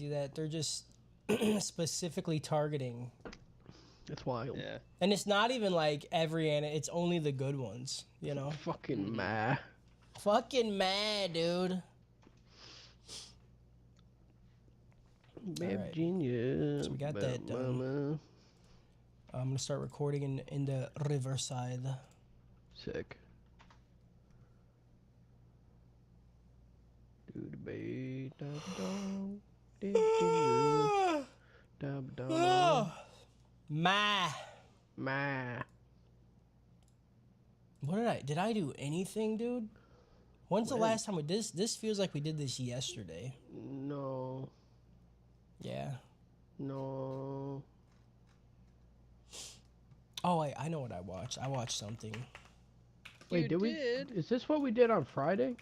crazy that they're just specifically targeting. It's wild. Yeah. And it's not even like every anime. It's only the good ones, you know? Fucking meh. Fucking mad, dude. Bad right. genius. So we got that done. I'm going to start recording in the Riverside. Sick. Dude, babe, Ma. Ma. What did I do anything, dude? When's the last time we did this? This feels like we did this yesterday. No. Yeah. No. Oh, wait, I know what I watched. I watched something. Wait, did we? Is this what we did on Friday?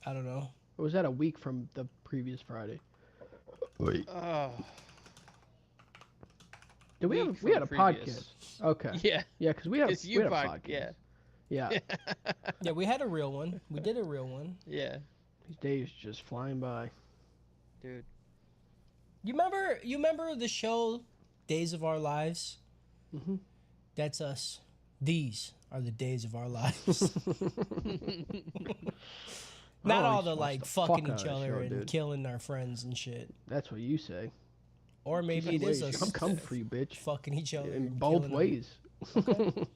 I don't know. Or was that a week from the previous Friday? Wait. Did we have? We had a podcast. Okay. Yeah. Yeah, because we have. It's We you had a podcast. podcast. Yeah. Yeah. Yeah, we had a real one. We did a real one. Yeah. These days just flying by. Dude. You remember the show Days of Our Lives? Mm-hmm. That's us. These are the days of our lives. Not all the like fucking each other and killing our friends and shit. That's what you say. Or maybe it is us. I'm coming for you, bitch. Fucking each other In and both killing ways. them. Okay.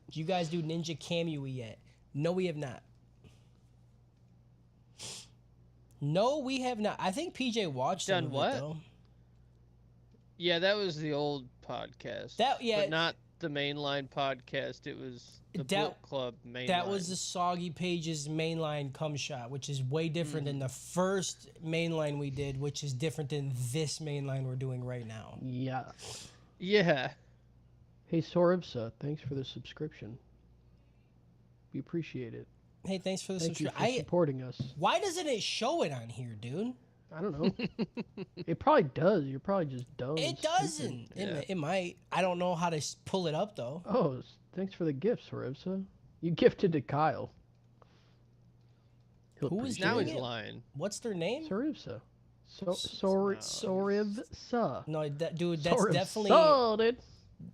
Do you guys do Ninja Kamui yet? No, we have not. No, we have not. I think PJ watched Done some what? of it, though. Yeah, that was the old podcast. But not the mainline podcast. It was the book club mainline. That was the Soggy Pages mainline cum shot, which is way different than the first mainline we did, which is different than this mainline we're doing right now. Yeah. Yeah. Hey, Soribsa, thanks for the subscription. We appreciate it. Hey, thanks for the subscription. Thank you for supporting us. Why doesn't it show it on here, dude? I don't know. It probably does. You're probably just dumb. It doesn't. It might. I don't know how to pull it up, though. Oh, thanks for the gifts, Soribsa. You gifted to Kyle. Who is now doing he's it? lying. What's their name? Soribsa. Soribsa. No, dude,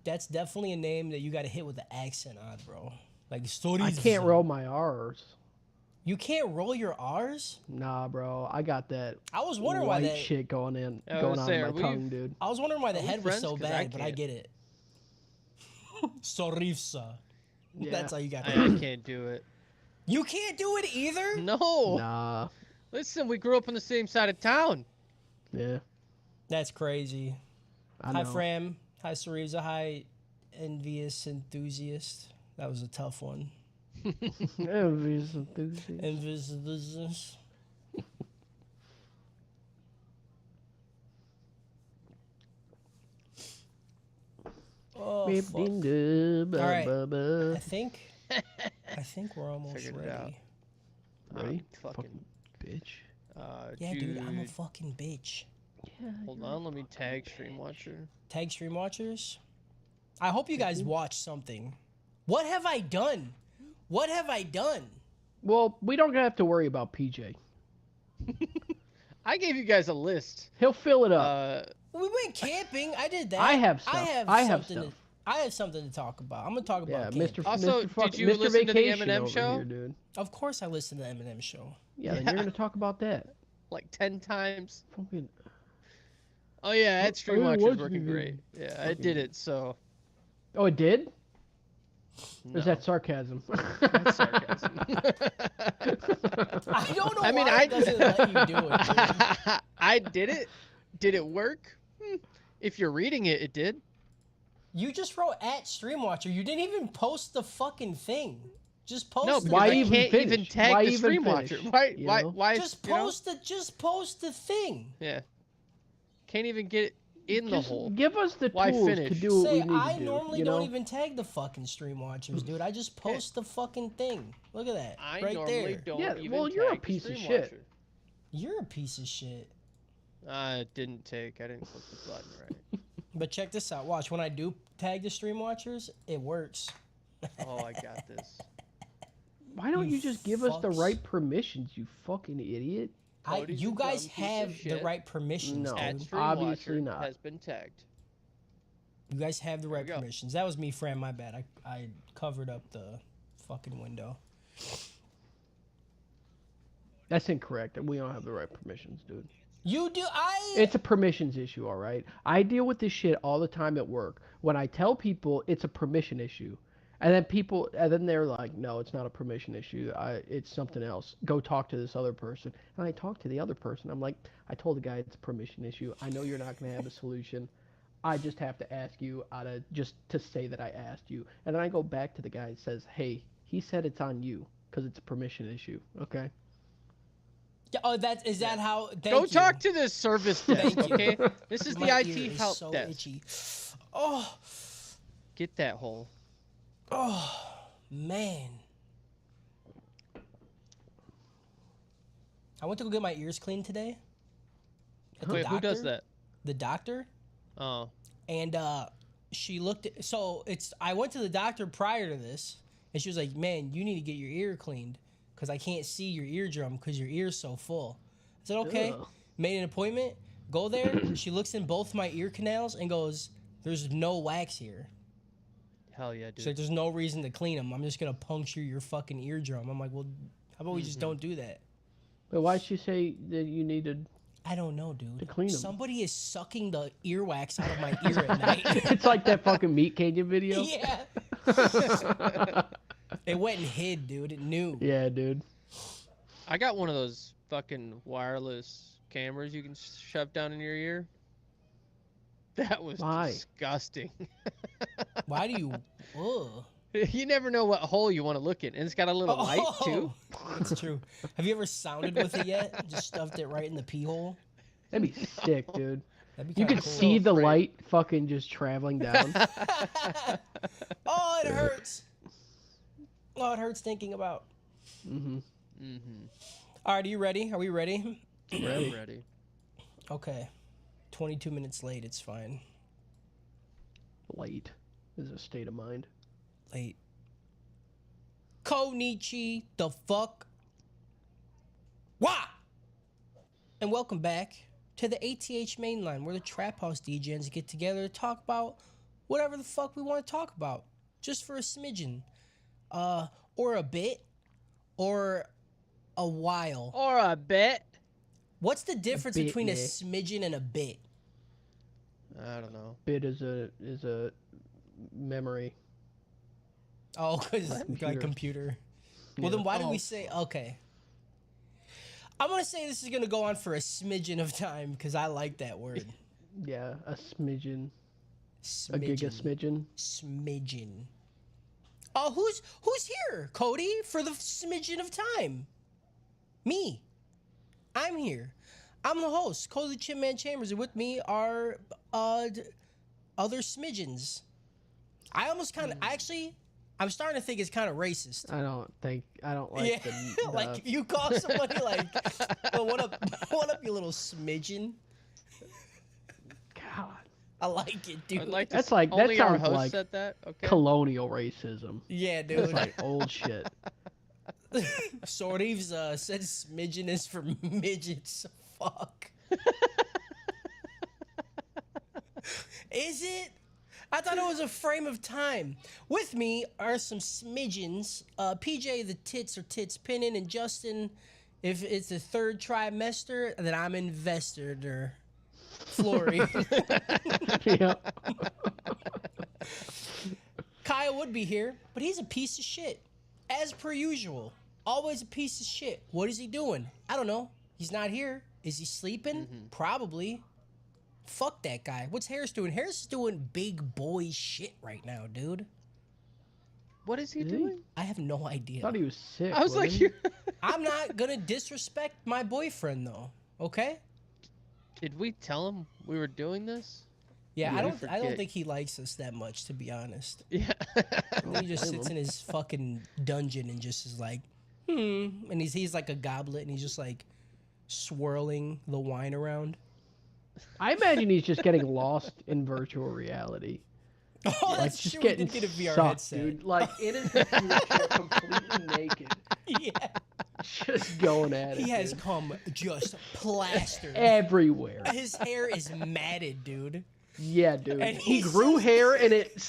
that's definitely a name that you got to hit with the accent on, bro. Like Soribsa. I can't roll my R's. You can't roll your R's? Nah, bro. I got that. I was wondering why that shit going on in my tongue, dude. I was wondering why the head was so bad, but I get it. Sorifsa. Yeah. That's how you got it. I can't do it. You can't do it either? No. Nah. Listen, we grew up on the same side of town. Yeah. That's crazy. Hi, Fram. Hi, Sorifsa. Hi, Envious Enthusiast. That was a tough one. Envious Enthusiast. Envious Enthusiast. Oh, fuck. All right. I think we're almost ready. Ready? Fucking bitch. Yeah, dude, I'm a fucking bitch. Yeah. Hold on, let me tag Stream Watcher. Tag Stream Watchers? I hope you guys watch something. What have I done? What have I done? Well, we don't have to worry about PJ. I gave you guys a list. He'll fill it up. We went camping. I did that. I have stuff. I have something to talk about. I'm gonna talk about Mr. Also, Mr. did you Mr. listen to the Vacation Eminem over show? Here, dude. Of course, I listened to the Eminem show. Yeah, then you're gonna talk about that. Like 10 times. Fucking. Oh yeah, that Stream Watcher's working great. Yeah, I did it. So. Oh, it did? No. Or is that sarcasm? That's sarcasm. I don't know why it doesn't let you do it, dude. I did it. Did it work? If you're reading it, it did. You just wrote at Streamwatcher. You didn't even post the fucking thing. Just post No, it. why I can't even tag the Streamwatcher. Why? Just post it. Just post the thing. Yeah. Can't even get it in the hole. Give us the tools to do what we need to do. I normally don't even tag the fucking stream watchers, dude. I just post the fucking thing. Look at that. I right normally there. don't even well, you're a tag the piece of Stream shit. Watcher. You're a piece of shit. It didn't take. I didn't click the button right. But check this out. Watch. When I do tag the stream watchers, it works. Oh, I got this. Why don't you just give us the right permissions, you fucking idiot? You guys have the right permissions. No, dude. obviously not. Has been tagged. You guys have the right permissions. That was me, Fran. My bad. I covered up the fucking window. That's incorrect. We don't have the right permissions, dude. You do. It's a permissions issue, all right? I deal with this shit all the time at work. When I tell people it's a permission issue, and then they're like, no, it's not a permission issue. It's something else. Go talk to this other person. And I talk to the other person. I'm like, I told the guy it's a permission issue. I know you're not going to have a solution. I just have to ask you just to say that I asked you. And then I go back to the guy and says, hey, he said it's on you because it's a permission issue. Okay? Oh, is that how? Go talk to this service desk, okay? This is the IT help so desk. Itchy. Oh, get that hole. Oh, man. I went to go get my ears cleaned today. Wait, who does that? The doctor. Oh. And she looked at. So I went to the doctor prior to this, and she was like, "Man, you need to get your ear cleaned." Because I can't see your eardrum because your ear's so full. I said, okay. Ugh. Made an appointment. Go there. She looks in both my ear canals and goes, there's no wax here. Hell yeah, dude. She's like, there's no reason to clean them. I'm just going to puncture your fucking eardrum. I'm like, well, how about we just don't do that? But why'd she say that you needed... I don't know, dude. To clean them. Somebody is sucking the earwax out of my ear at night. It's like that fucking Meat Canyon video. Yeah. It went and hid, dude. It knew. Yeah, dude. I got one of those fucking wireless cameras you can shove down in your ear. That was disgusting. Why do you... Ugh. You never know what hole you want to look in. And it's got a little light, too. That's true. Have you ever sounded with it yet? Just stuffed it right in the pee hole? That'd be sick, dude. That'd be you could cool. see the light fucking just traveling down. Oh, it hurts. Oh, it hurts thinking about. Mm-hmm. Mm-hmm. All right, are you ready? Are we ready? Ready. Okay. 22 minutes late. It's fine. Late is a state of mind. Late. Konichi the fuck. Wah! And welcome back to the ATH Mainline, where the Trap House DJs get together to talk about whatever the fuck we want to talk about. Just for a smidgen. Or a bit, or a while. Or a bit. What's the difference between a smidgen and a bit? I don't know. Bit is a memory. Oh, because like computer. Well, then why do we say... Okay. I'm going to say this is going to go on for a smidgen of time, because I like that word. Yeah, a smidgen. A giga-smidgen. Smidgen. Oh, who's here, Cody, for the smidgen of time? Me. I'm here. I'm the host, Cody Chipman Chambers, and with me are other smidgens. I almost kind of... Actually, I'm starting to think it's kind of racist. I don't like the like, if you call somebody like, well, what up, you little smidgen? God. I like it, dude. That sounds like said that? Okay. Colonial racism. Yeah, dude. That's like old shit. Sortives said smidgen is for midgets. Fuck. Is it? I thought it was a frame of time. With me are some smidgens. PJ, the tits or tits pinning, and Justin, if it's the third trimester, then I'm investor. Flory. Yeah. Kyle would be here, but he's a piece of shit. As per usual. Always a piece of shit. What is he doing? I don't know. He's not here. Is he sleeping? Mm-hmm. Probably. Fuck that guy. What's Harris doing? Harris is doing big boy shit right now, dude. What is he doing? I have no idea. I thought he was sick. I was like, I'm not gonna disrespect my boyfriend though. Okay? Did we tell him we were doing this? Yeah, I don't think he likes us that much, to be honest. Yeah. He just sits in his fucking dungeon and just is like, and he's like a goblet and he's just like swirling the wine around. I imagine he's just getting lost in virtual reality. Oh, that's just true. Getting we did get a VR sucked, headset. Dude. Like, in his computer, completely naked. Yeah. Just going at it. He has dude. come just plastered. Everywhere. His hair is matted, dude. Yeah, dude. And He he's grew just- hair and it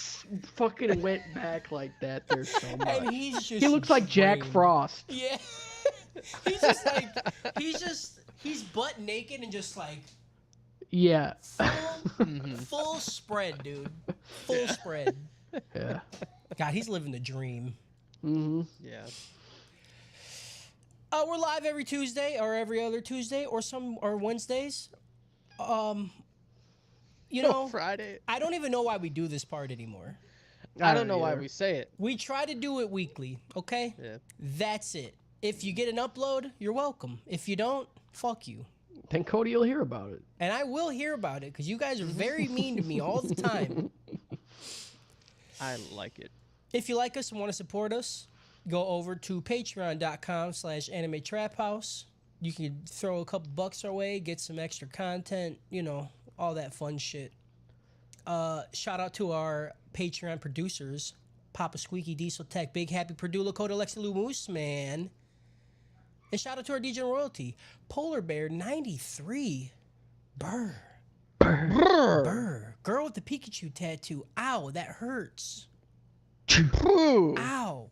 fucking went back like that. There's so much. And he's just He looks like Jack drained. Frost. Yeah. He's just like he's butt naked and just like Yeah. full spread, dude. Full spread. Yeah. God, he's living the dream. Mm-hmm. Yeah. We're live every Tuesday or every other Tuesday or Wednesdays. You know, Friday. I don't even know why we do this part anymore. I don't know why we say it. We try to do it weekly, okay? Yeah. That's it. If you get an upload, you're welcome. If you don't, fuck you. Then Cody will hear about it. And I will hear about it because you guys are very mean to me all the time. I like it. If you like us and want to support us, go over to patreon.com/anime trap house. You can throw a couple bucks our way, get some extra content, you know, all that fun shit. Shout out to our Patreon producers, Papa Squeaky, Diesel Tech, Big Happy Purdue, Lakota, Lexi Lou Moose, man. And shout out to our DJ Royalty, Polar Bear 93. Burr. Burr. Girl with the Pikachu tattoo. Ow, that hurts. Ooh. Ow.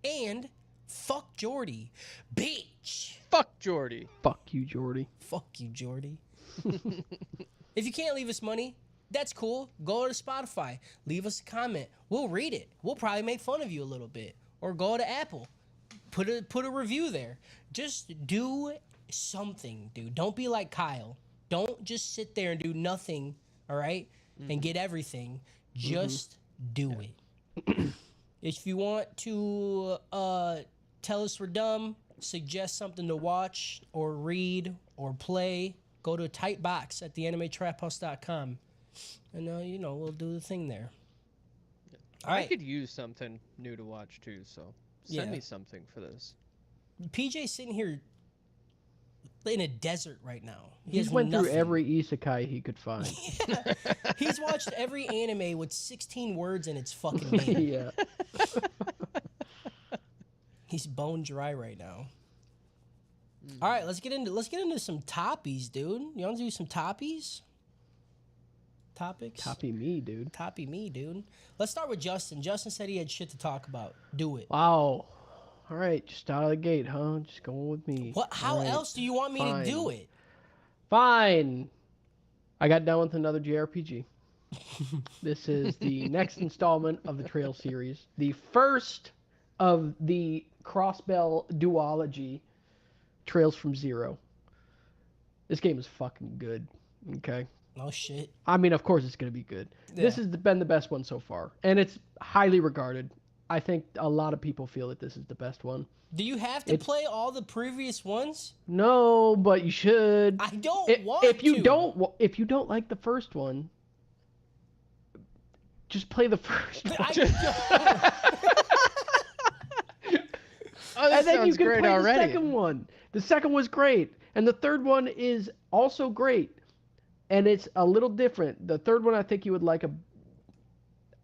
And fuck Jordy. Bitch. Fuck Jordy. Fuck you, Jordy. Fuck you, Jordy. If you can't leave us money, that's cool. Go to Spotify. Leave us a comment. We'll read it. We'll probably make fun of you a little bit. Or go to Apple. Put a review there. Just do something, dude. Don't be like Kyle. Don't just sit there and do nothing, all right? And get everything. Just do it. If you want to tell us we're dumb, suggest something to watch or read or play, go to a tight box at theanimetraphouse.com. And, you know, we'll do the thing there. All I right. could use something new to watch too, so send Yeah. me something for this. PJ's sitting here in a desert right now. He He's has went nothing. through every isekai he could find. He's watched every anime with 16 words in its fucking name. Yeah. He's bone dry right now. All right, let's get into some toppies, dude. You want to do some toppies? Topics? Copy me, dude. Toppy me, dude. Let's start with Justin. Justin said he had shit to talk about. Do it. Wow. All right, just out of the gate, huh? Just going with me. What? How All right, else do you want me to do fine. it? Fine. I got done with another JRPG. This is the next installment of the Trail series. The first of the Crossbell duology, Trails from Zero. This game is fucking good, okay? No shit. I mean, of course it's going to be good. This Yeah. has been the best one so far, and it's highly regarded. I think a lot of people feel that this is the best one. Do you have to It's- play all the previous ones? No, but you should. I don't If, want if you to. if you don't like the first one, just play the first one. Oh, this And then you sounds can great play already. the second one. The second was great, and the third one is also great, and it's a little different. The third one, I think you would like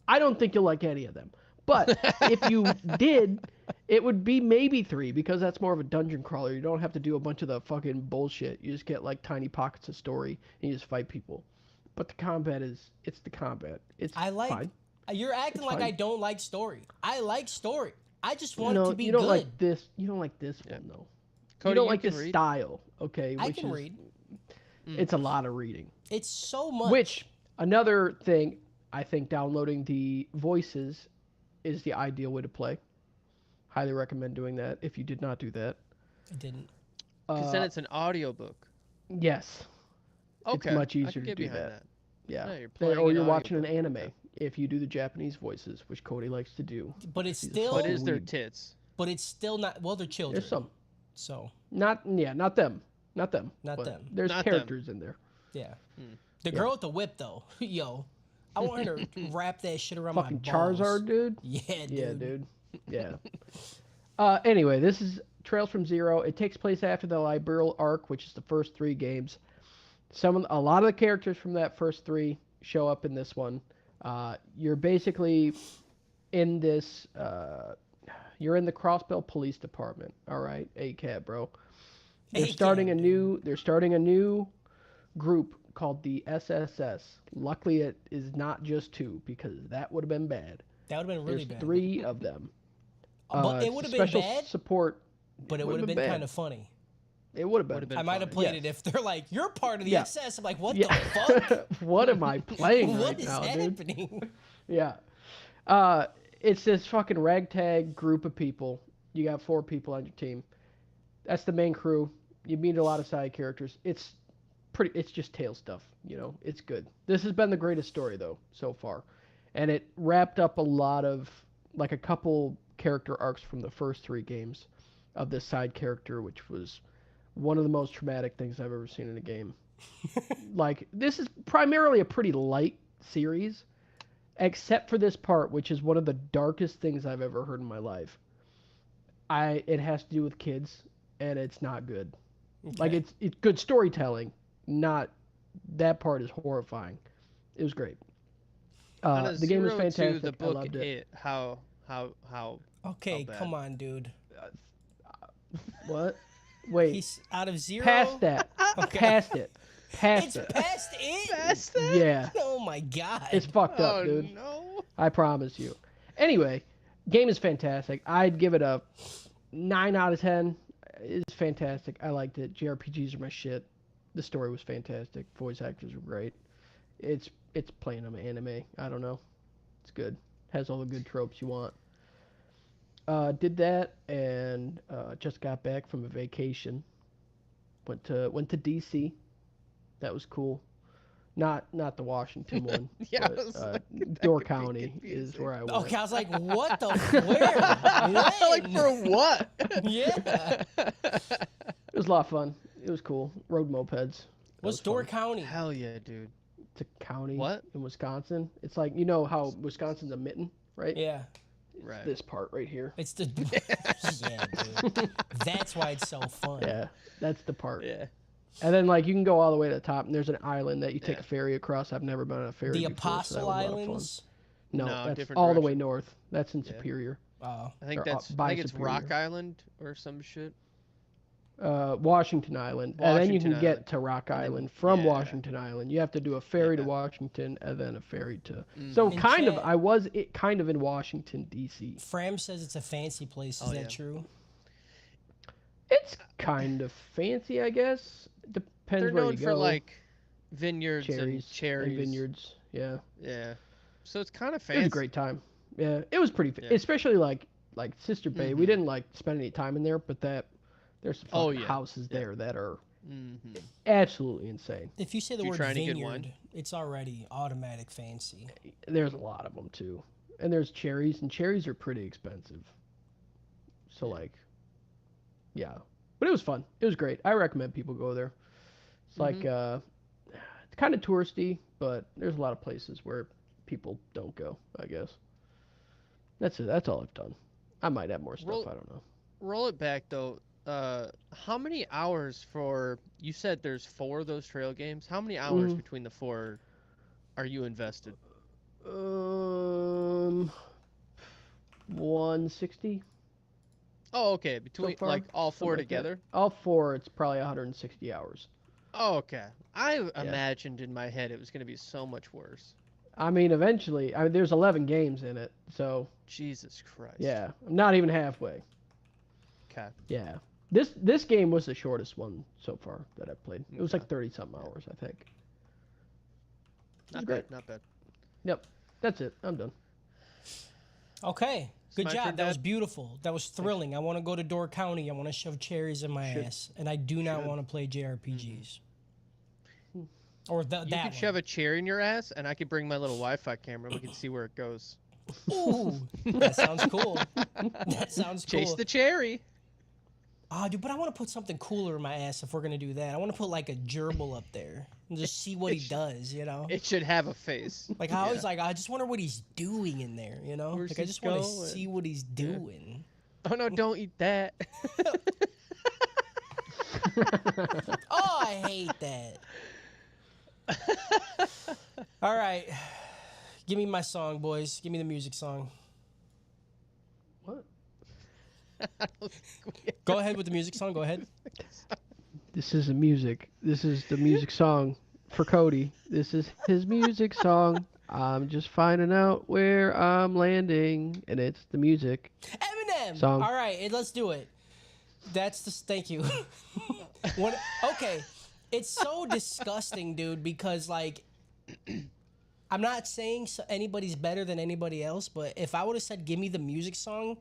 I don't think you'll like any of them, but if you did, it would be maybe 3 because that's more of a dungeon crawler. You don't have to do a bunch of the fucking bullshit. You just get like tiny pockets of story and you just fight people. But the combat it's the combat. It's fine. You're acting like fine. I don't like story. I like story. I just want No, it to be you don't good. like this. You don't like this one though. Cody, you don't you like can this read? style, okay? I which can is, read. It's a lot of reading. It's so much. Which another thing, I think downloading the voices is the ideal way to play. Highly recommend doing that if you did not do that. I didn't. Because then it's an audiobook. Yes. Okay. much I easier can to get do behind that. Yeah. No, you're playing Or an you're watching an audiobook. anime Okay. if you do the Japanese voices, which Cody likes to do. But it's He's a still. What fucking is their weeb. tits? But it's still not. Well, they're children. There's some. So Not them. Not them. Not but them. There's Not them. characters in there. yeah. Hmm. The girl with the whip though, yo, I want her to wrap that shit around Fucking my balls. Charizard, dude. Yeah, dude. Yeah, dude. Yeah. Anyway, this is Trails from Zero. It takes place after the Liberal arc, which is the first 3 games. A lot of the characters from that first 3 show up in this one. You're basically in this. You're in the Crossbell Police Department. All right, ACAB, bro. They're ACAB, starting a dude. new. They're starting a new group called the SSS. Luckily, it is not just 2 because that would have been bad. That would have been really There's bad. 3 of them. But it it's would a have been special bad, support. but it would have been bad. kind of funny. It would have been. Would've been I might have funny. played it if they're like, "You're part of the Yeah. SS." I'm like, "What Yeah. the fuck? What am I playing What right is now, dude? happening?" Yeah. It's this fucking ragtag group of people. You got 4 people on your team. That's the main crew. You meet a lot of side characters. It's just tail stuff, you know. It's good. This has been the greatest story though so far. And it wrapped up a lot of like a couple character arcs from the first 3 games of this side character, which was one of the most traumatic things I've ever seen in a game. Like, this is primarily a pretty light series, except for this part, which is one of the darkest things I've ever heard in my life. It has to do with kids, and it's not good. Okay. Like, it's good storytelling, not that part is horrifying. It was great. The game was fantastic. The I book, loved it. how Okay, bad? come on, dude. What? Wait. He's out of 0. Past that. Okay. Past it. Past It's it. past it. Past that? Yeah. Oh my god. It's fucked up, Oh dude. no! I promise you. Anyway, game is fantastic. I'd give it a 9 out of 10. It's fantastic. I liked it. JRPGs are my shit. The story was fantastic. Voice actors were great. It's playing an anime. I don't know. It's good. Has all the good tropes you want. Did that and just got back from a vacation. Went to DC. That was cool. Not the Washington one. Yeah, but, I was like, that Door could be County is confusing. where I went. Okay, I was like, what the where? Like When? for what? Yeah. It was a lot of fun. It was cool. Rode mopeds. That What's was Door fun. County? Hell yeah, dude. It's a county What? in Wisconsin. It's like, you know how Wisconsin's a mitten, right? Yeah. It's Right. this part right here. It's the yeah, dude. That's why it's so fun. Yeah, that's the part. Yeah. And then like you can go all the way to the top, and there's an island that you take Yeah. a ferry across. I've never been on a ferry The before, so that Apostle was a lot of fun. Islands. No, No, that's different all the way direction. north. That's in Yeah. Superior. Oh. I think They're that's by I think it's Rock Superior. Island or some shit. Washington Island, and then you can Washington get Island. to Rock And then- Island from yeah. Washington Island. You have to do a ferry to Yeah. Washington and then a ferry to. Mhm. So In kind of, chat- I was kind of in Washington D.C. Fram says it's a fancy place. Is Oh, that yeah. true? It's kind of fancy, I guess. Depends They're where known you for go. like vineyards cherries, and cherries. and vineyards. Yeah, Yeah. So it's kind of it fancy. was a great time. Yeah, it was pretty. Yeah. Especially like Sister Bay. We Mhm. didn't like spend any time in there, but there's some Oh, fucking yeah. houses Yeah. there that are Mm-hmm. absolutely insane. If you say the You word try any good wine? vineyard, it's already automatic fancy. There's a lot of them too, and there's cherries, and cherries are pretty expensive. So like, yeah, but it was fun. It was great. I recommend people go there. It's like it's kind of touristy, but there's a lot of places where people don't go, I guess. That's it. That's all I've done. I might have more stuff. Roll- I don't know. Roll it back though. How many hours for? You said there's 4 of those trail games. How many hours Mhm. between the 4 are you invested? 160. Oh, okay. Between far, like all 4 something like that. together. All 4, it's probably 160 hours. Oh, okay. I imagined in my head it was gonna be so much worse. I mean, eventually, there's 11 games in it, so Jesus Christ. yeah, I'm not even halfway. Okay. Yeah, this game was the shortest one so far that I've played. It was like Okay. 30-something hours, I think. Not great. bad. Not bad. Yep, that's it. I'm done. Okay. Good my job. turn, That was Dad? beautiful. That was thrilling. I want to go to Door County. I want to shove cherries in my Should- ass. And I do not should. want to play JRPGs. Or You that could one. shove a chair in your ass, and I could bring my little Wi-Fi camera. We can see where it goes. Ooh, that sounds cool. That sounds cool. Chase the cherry. Oh, dude, but I want to put something cooler in my ass if we're going to do that. I want to put like a gerbil up there and just see what he does, you know? It should have a face. Like I always I just wonder what he's doing in there, you know? Where's Like I he just want to going? see what he's doing. Oh no! Don't eat that. Oh, I hate that. All right. Give me my song, boys. Give me the music song. What? Go ahead with the music song. Go ahead. This is the music. This is the music song for Cody. This is his music song. I'm just finding out where I'm landing, and it's the music Eminem. song. All right, let's do it. That's the thank you. Okay, it's so disgusting, dude. Because like, I'm not saying anybody's better than anybody else, but if I would have said "Give me the music song,"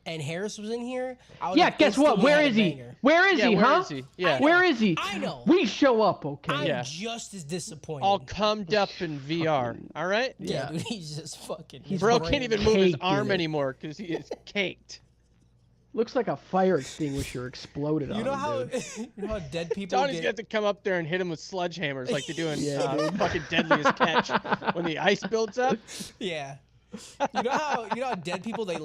and Harris was in here, I would. Yeah, guess what? Where is he? Where is he, where huh? is he? Yeah. Where is he? I know. We show up, okay? I'm Yeah. just as disappointed. All cummed up in VR. All right. yeah, dude, he's just fucking. Bro can't even move his caked in arm it. anymore because he is caked. Looks like a fire extinguisher exploded on You know him, how dude. you know how dead people Donnie's get. got to come up there and hit him with sledgehammers like they do in Yeah, dude. fucking Deadliest Catch when the ice builds up. Yeah. You know how dead people they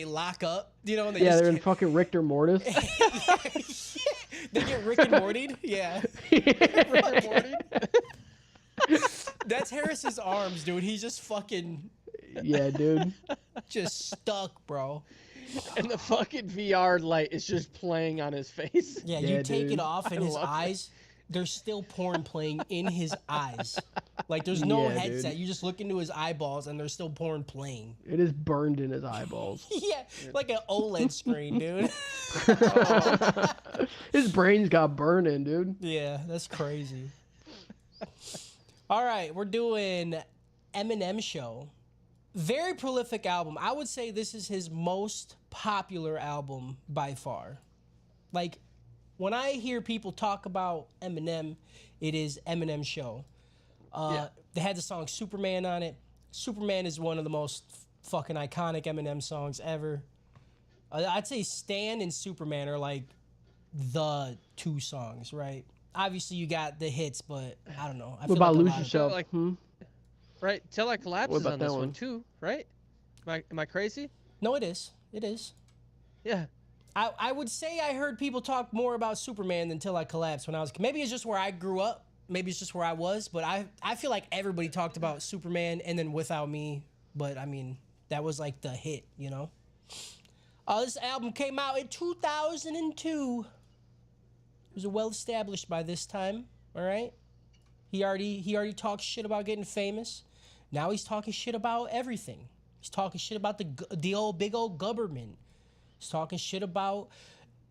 lock up, and they Yeah, just they're in fucking Richter Mortis. they get Rick and Morty'd. Yeah. Rick and Morty. That's Harris's arms, dude. He's just fucking Yeah, dude. just stuck, bro. And the fucking VR light is just playing on his face. Yeah, Yeah, you take dude. it off and I his love it. eyes, there's still porn playing in his eyes. Like there's no Yeah, headset. dude. You just look into his eyeballs and there's still porn playing. It is burned in his eyeballs. Yeah, like an OLED screen, dude. His brain's got burning, dude. Yeah, that's crazy. All right, we're doing Eminem Show. Very prolific album. I would say this is his most popular album by far. Like, when I hear people talk about Eminem, it is Eminem Show. Yeah. They had the song Superman on it. Superman is one of the most fucking iconic Eminem songs ever. I'd say Stan and Superman are like the two songs, right? Obviously, you got the hits, but I don't know. I What feel about like a Lose lot of- Yourself? like- Hmm? Right? Till I Collapse What is about on that this one one? too, right? Am I crazy? No, it is. It is. Yeah. I would say I heard people talk more about Superman than Till I Collapsed when I was. Maybe it's just where I grew up. Maybe it's just where I was. But I feel like everybody talked about Superman and then Without Me. But I mean, that was like the hit, This album came out in 2002. It was well established by this time. All right. He already talked shit about getting famous. Now he's talking shit about everything. He's talking shit about the old big old government. He's talking shit about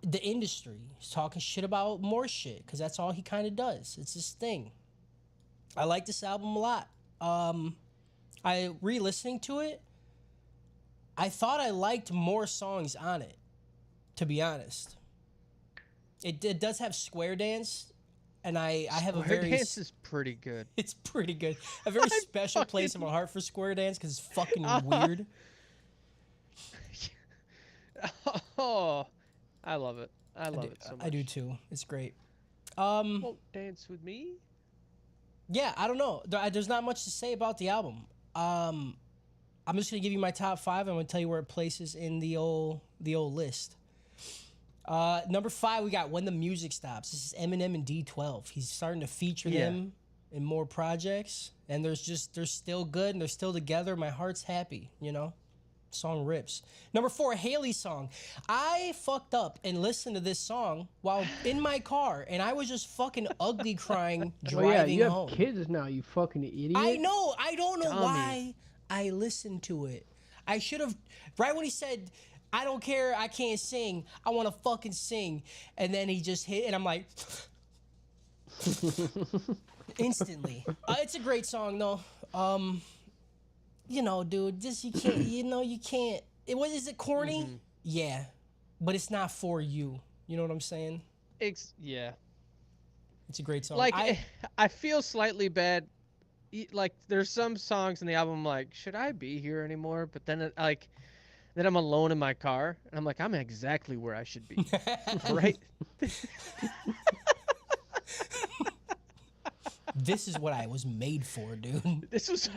the industry. He's talking shit about more shit because that's all he kind of does. It's his thing. I like this album a lot. I re-listening to it. I thought I liked more songs on it. To be honest, it does have Square Dance, and I have a Square very Dance is pretty good. it's pretty good. A very special place in my heart for Square Dance because it's fucking weird. Oh, I love it. I love it so much. I do too. It's great. Won't dance with me? Yeah, I don't know. There's not much to say about the album. I'm just gonna give you my top 5. I'm gonna tell you where it places in the old list. Number 5, we got When the Music Stops. This is Eminem and D12. He's starting to feature them in more projects, and they're still good and they're still together. My heart's happy, Song rips. Number 4, Haley's song. I fucked up and listened to this song while in my car, and I was just fucking ugly crying driving Oh, yeah, you have home. kids now, you fucking idiot. I know. I don't know Dummy. why I listened to it. I should have. Right when he said, "I don't care, I can't sing. I want to fucking sing," and then he just hit, and I'm like, instantly. It's a great song, though. Dude, just you can't. You can't. Is it corny? Mm-hmm. Yeah, but it's not for you. You know what I'm saying? Yeah. It's a great song. Like I feel slightly bad. Like there's some songs in the album I'm like, should I be here anymore? But then then I'm alone in my car and I'm like, I'm exactly where I should be. Right? This is what I was made for, dude. This was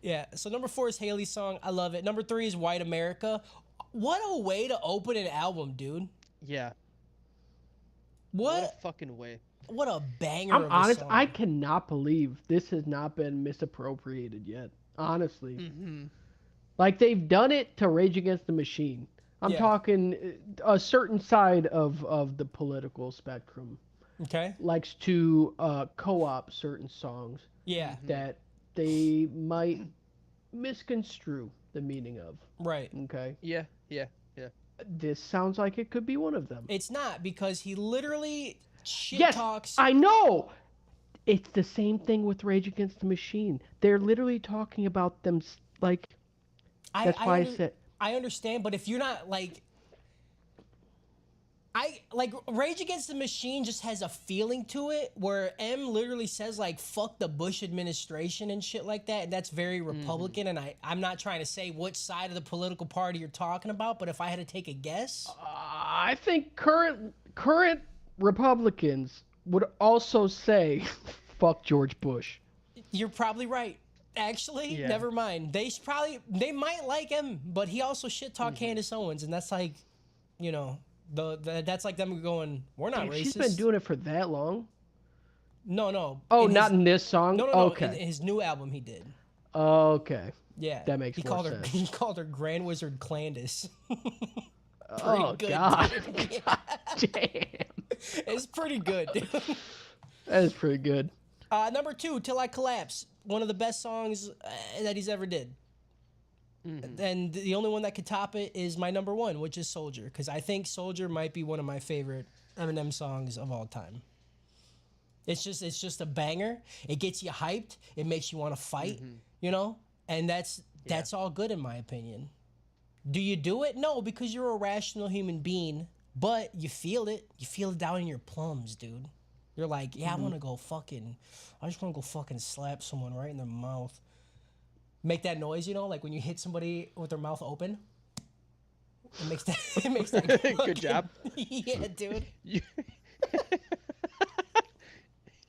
Yeah, so number 4 is Haley's song. I love it. Number 3 is White America. What a way to open an album, dude. yeah. What a fucking way. what a banger I'm of a honest, song. I cannot believe this has not been misappropriated yet. Honestly. Mm-hmm. Like they've done it to Rage Against the Machine. I'm Yeah. talking a certain side of the political spectrum Okay. likes to co-op certain songs Yeah. that they might misconstrue the meaning of. Right. Okay. Yeah, yeah. This sounds like it could be one of them. It's not, because he literally shit Yes, talks. I know. It's the same thing with Rage Against the Machine. They're literally talking about them like. That's why I said. I understand, but if you're not like. Rage Against the Machine just has a feeling to it where M literally says like fuck the Bush administration and shit like that, and that's very Republican. And I'm not trying to say which side of the political party you're talking about, but if I had to take a guess, I think current Republicans would also say fuck George Bush. you're probably right. Actually, Yeah. never mind. They might like him, but he also shit talked Candace Owens, and that's like, you know, that's like them going, we're not Damn, racist. she's been doing it for that long. No. Oh, In not his, in this song. no. Okay. In his new album, he did. Okay. Yeah, That makes he more called sense. Her, he called her Grand Wizard Clandis. Oh good, God. dude. Yeah. Damn. It's pretty good, dude. That is pretty good. Number 2, Till I Collapse. One of the best songs that he's ever did. And the only one that could top it is my number 1, which is Soldier, because I think Soldier might be one of my favorite Eminem songs of all time. It's just a banger. It gets you hyped. It makes you want to fight, you know? And that's all good in my opinion. Do you do it? No, because you're a rational human being, but you feel it. You feel it down in your plums, dude. You're like, yeah, I just want to go fucking slap someone right in their mouth. Make that noise, you know, like when you hit somebody with their mouth open. It makes that Good job. Yeah, dude.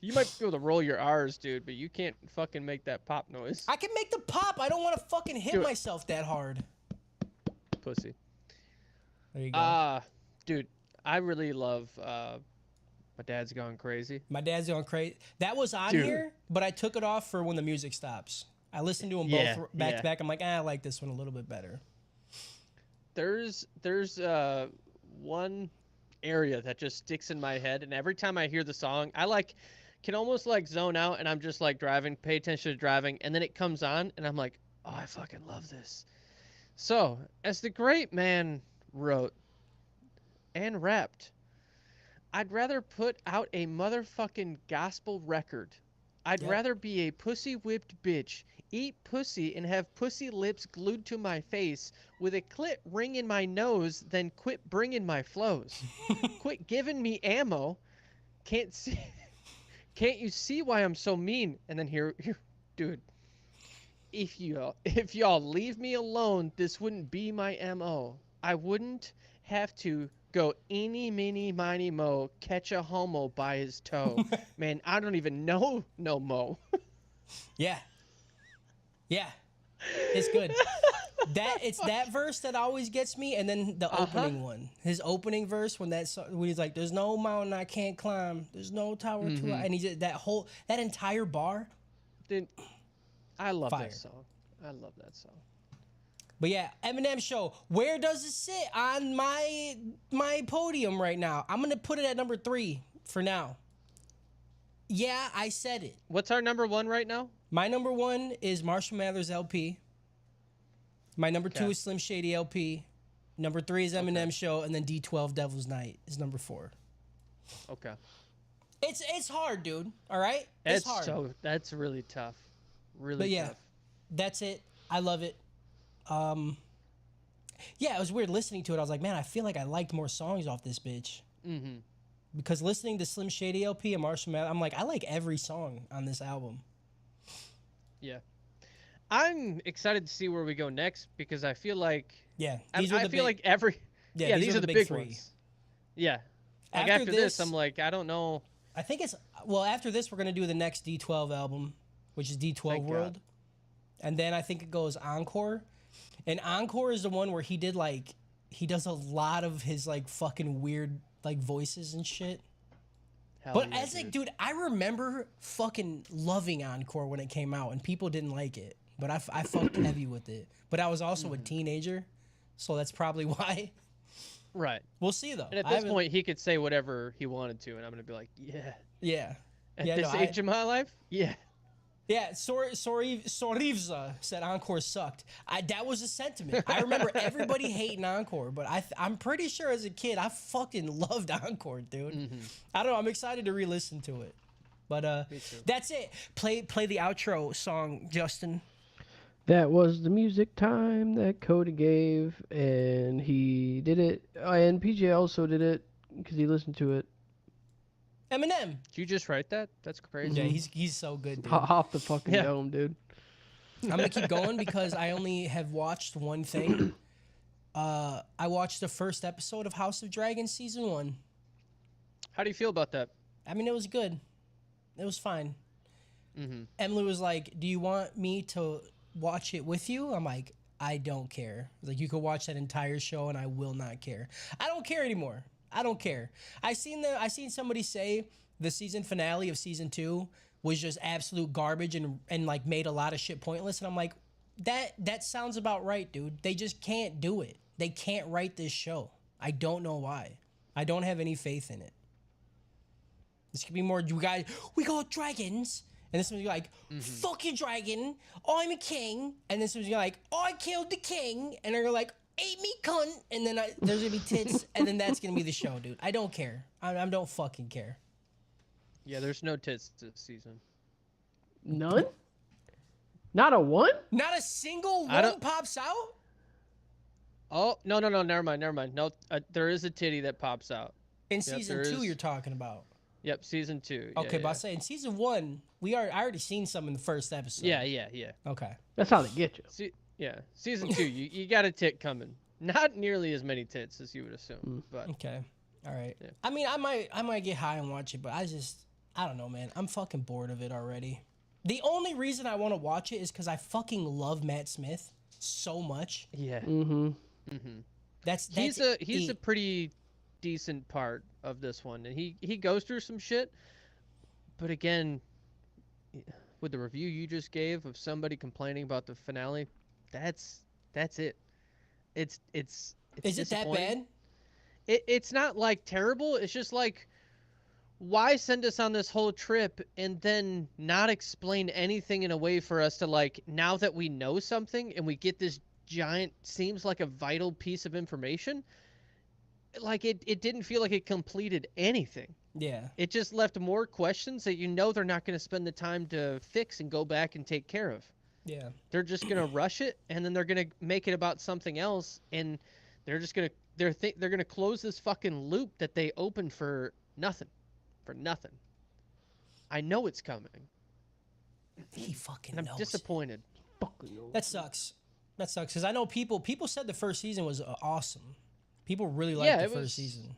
You might be able to roll your R's, dude, but you can't fucking make that pop noise. I can make the pop. I don't want to fucking hit Do it. myself that hard. Pussy. There you go. Dude, I really love My Dad's Gone Crazy. My Dad's Going Crazy. That was on Dude. here, but I took it off for when the music stops. I listened to them Yeah, both back yeah. to back. I'm like, I like this one a little bit better. There's one area that just sticks in my head, and every time I hear the song, I can almost like zone out, and I'm just like driving, pay attention to driving, and then it comes on, and I'm like, oh, I fucking love this. So, as the great man wrote and rapped, I'd rather put out a motherfucking gospel record. I'd Yep. rather be a pussy-whipped bitch, eat pussy, and have pussy lips glued to my face with a clit ring in my nose than quit bringing my flows. Quit giving me ammo. Can't you see why I'm so mean? And then here, dude. If y'all leave me alone, this wouldn't be my MO. I wouldn't have to go eeny, meeny, miny, mo, catch a homo by his toe. Man, I don't even know no mo. Yeah. Yeah. It's good. It's that verse that always gets me, and then the opening one. His opening verse when he's like, "There's no mountain I can't climb. There's no tower too high," and he's that entire bar. Dude, I love Fire. that song. I love that song. But yeah, Eminem show. Where does it sit on my podium right now? I'm gonna put it at number 3 for now. Yeah, I said it. What's our number 1 right now? My number 1 is Marshall Mathers LP. My number 2 Okay. is Slim Shady LP. Number 3 is Eminem Show, and then D12 Devil's Night is number 4. Okay. It's hard, dude. All right, it's hard. That's really tough. Really But yeah, tough. that's it. I love it. Yeah, it was weird listening to it. I was like, man, I feel like I liked more songs off this bitch. Mm-hmm. Because listening to Slim Shady LP and Marshall Mathers, I'm like, I like every song on this album. Yeah. I'm excited to see where we go next because I feel like Yeah, I feel like these are the big 3. ones. Yeah. Like After after this, this- I'm like, I don't know. I think after this, we're going to do the next D12 album, which is D12 Thank World. God. And then I think it goes Encore. And Encore is the one where he does a lot of his like fucking weird like voices and shit. Hell But yeah, dude, I remember fucking loving Encore when it came out and people didn't like it. but I fucked heavy with it. But I was also a teenager, so that's probably why. Right. We'll see though. And at I this haven't- point, he could say whatever he wanted to, and I'm gonna be like, yeah. yeah, At yeah, this no, age of my life, yeah. yeah. Sorivza said Encore sucked. That was a sentiment. I remember everybody hating Encore, but I'm pretty sure as a kid I fucking loved Encore, dude. I don't know. I'm excited to re-listen to it. But Me too. that's it. Play the outro song, Justin. That was the music time that Cody gave, and he did it. And PJ also did it because he listened to it. Eminem. Did you just write that? That's crazy. Yeah, he's so good, dude. Off the fucking Yeah. dome, dude. I'm gonna keep going because I only have watched one thing. I watched the first episode of House of Dragons season 1. How do you feel about that? I mean, it was good. It was fine. Mm-hmm. Emily was like, "Do you want me to watch it with you?" I'm like, "I don't care." Like, you could watch that entire show and I will not care. I don't care anymore. I don't care. I seen somebody say the season finale of season 2 was just absolute garbage and like made a lot of shit pointless, and I'm like, that sounds about right, dude. They just can't do it. They can't write this show. I don't know why. I don't have any faith in it. This could be more, we got dragons. And this one's like, fuck you, dragon. I'm a king. And this one's like, I killed the king. And they're like, eat me, cunt. And then there's going to be tits. And then that's going to be the show, dude. I don't care. I don't fucking care. Yeah, there's no tits this season. None? Not a one? Not a single I one don't- pops out? Oh, no, never mind. No, there is a titty that pops out. In season there 2 is. you're talking about. Yep, season 2. Okay, yeah, but I say in season 1, I already seen some in the first episode. yeah. Okay. That's how they get you. Season 2, you got a tit coming. Not nearly as many tits as you would assume, but Okay. All right. Yeah. I mean, I might get high and watch it, but I don't know, man. I'm fucking bored of it already. The only reason I want to watch it is because I fucking love Matt Smith so much. yeah. Mm-hmm. That's He's a it. pretty decent part of this one, and he goes through some shit. But again, with the review you just gave of somebody complaining about the finale, that's it. It's Is it that disappointing. bad? It's not like terrible. It's just like, why send us on this whole trip and then not explain anything in a way for us to, like, now that we know something and we get this giant, seems like a vital piece of information, like it didn't feel like it completed anything. Yeah. It just left more questions that they're not going to spend the time to fix and go back and take care of. Yeah. They're just going to rush it, and then they're going to make it about something else, and they're just going to they're going to close this fucking loop that they opened for nothing. I know it's coming, He fucking and I'm knows. disappointed. That sucks. That sucks because I know people said the first season was awesome. People really Yeah, liked the it first was- season.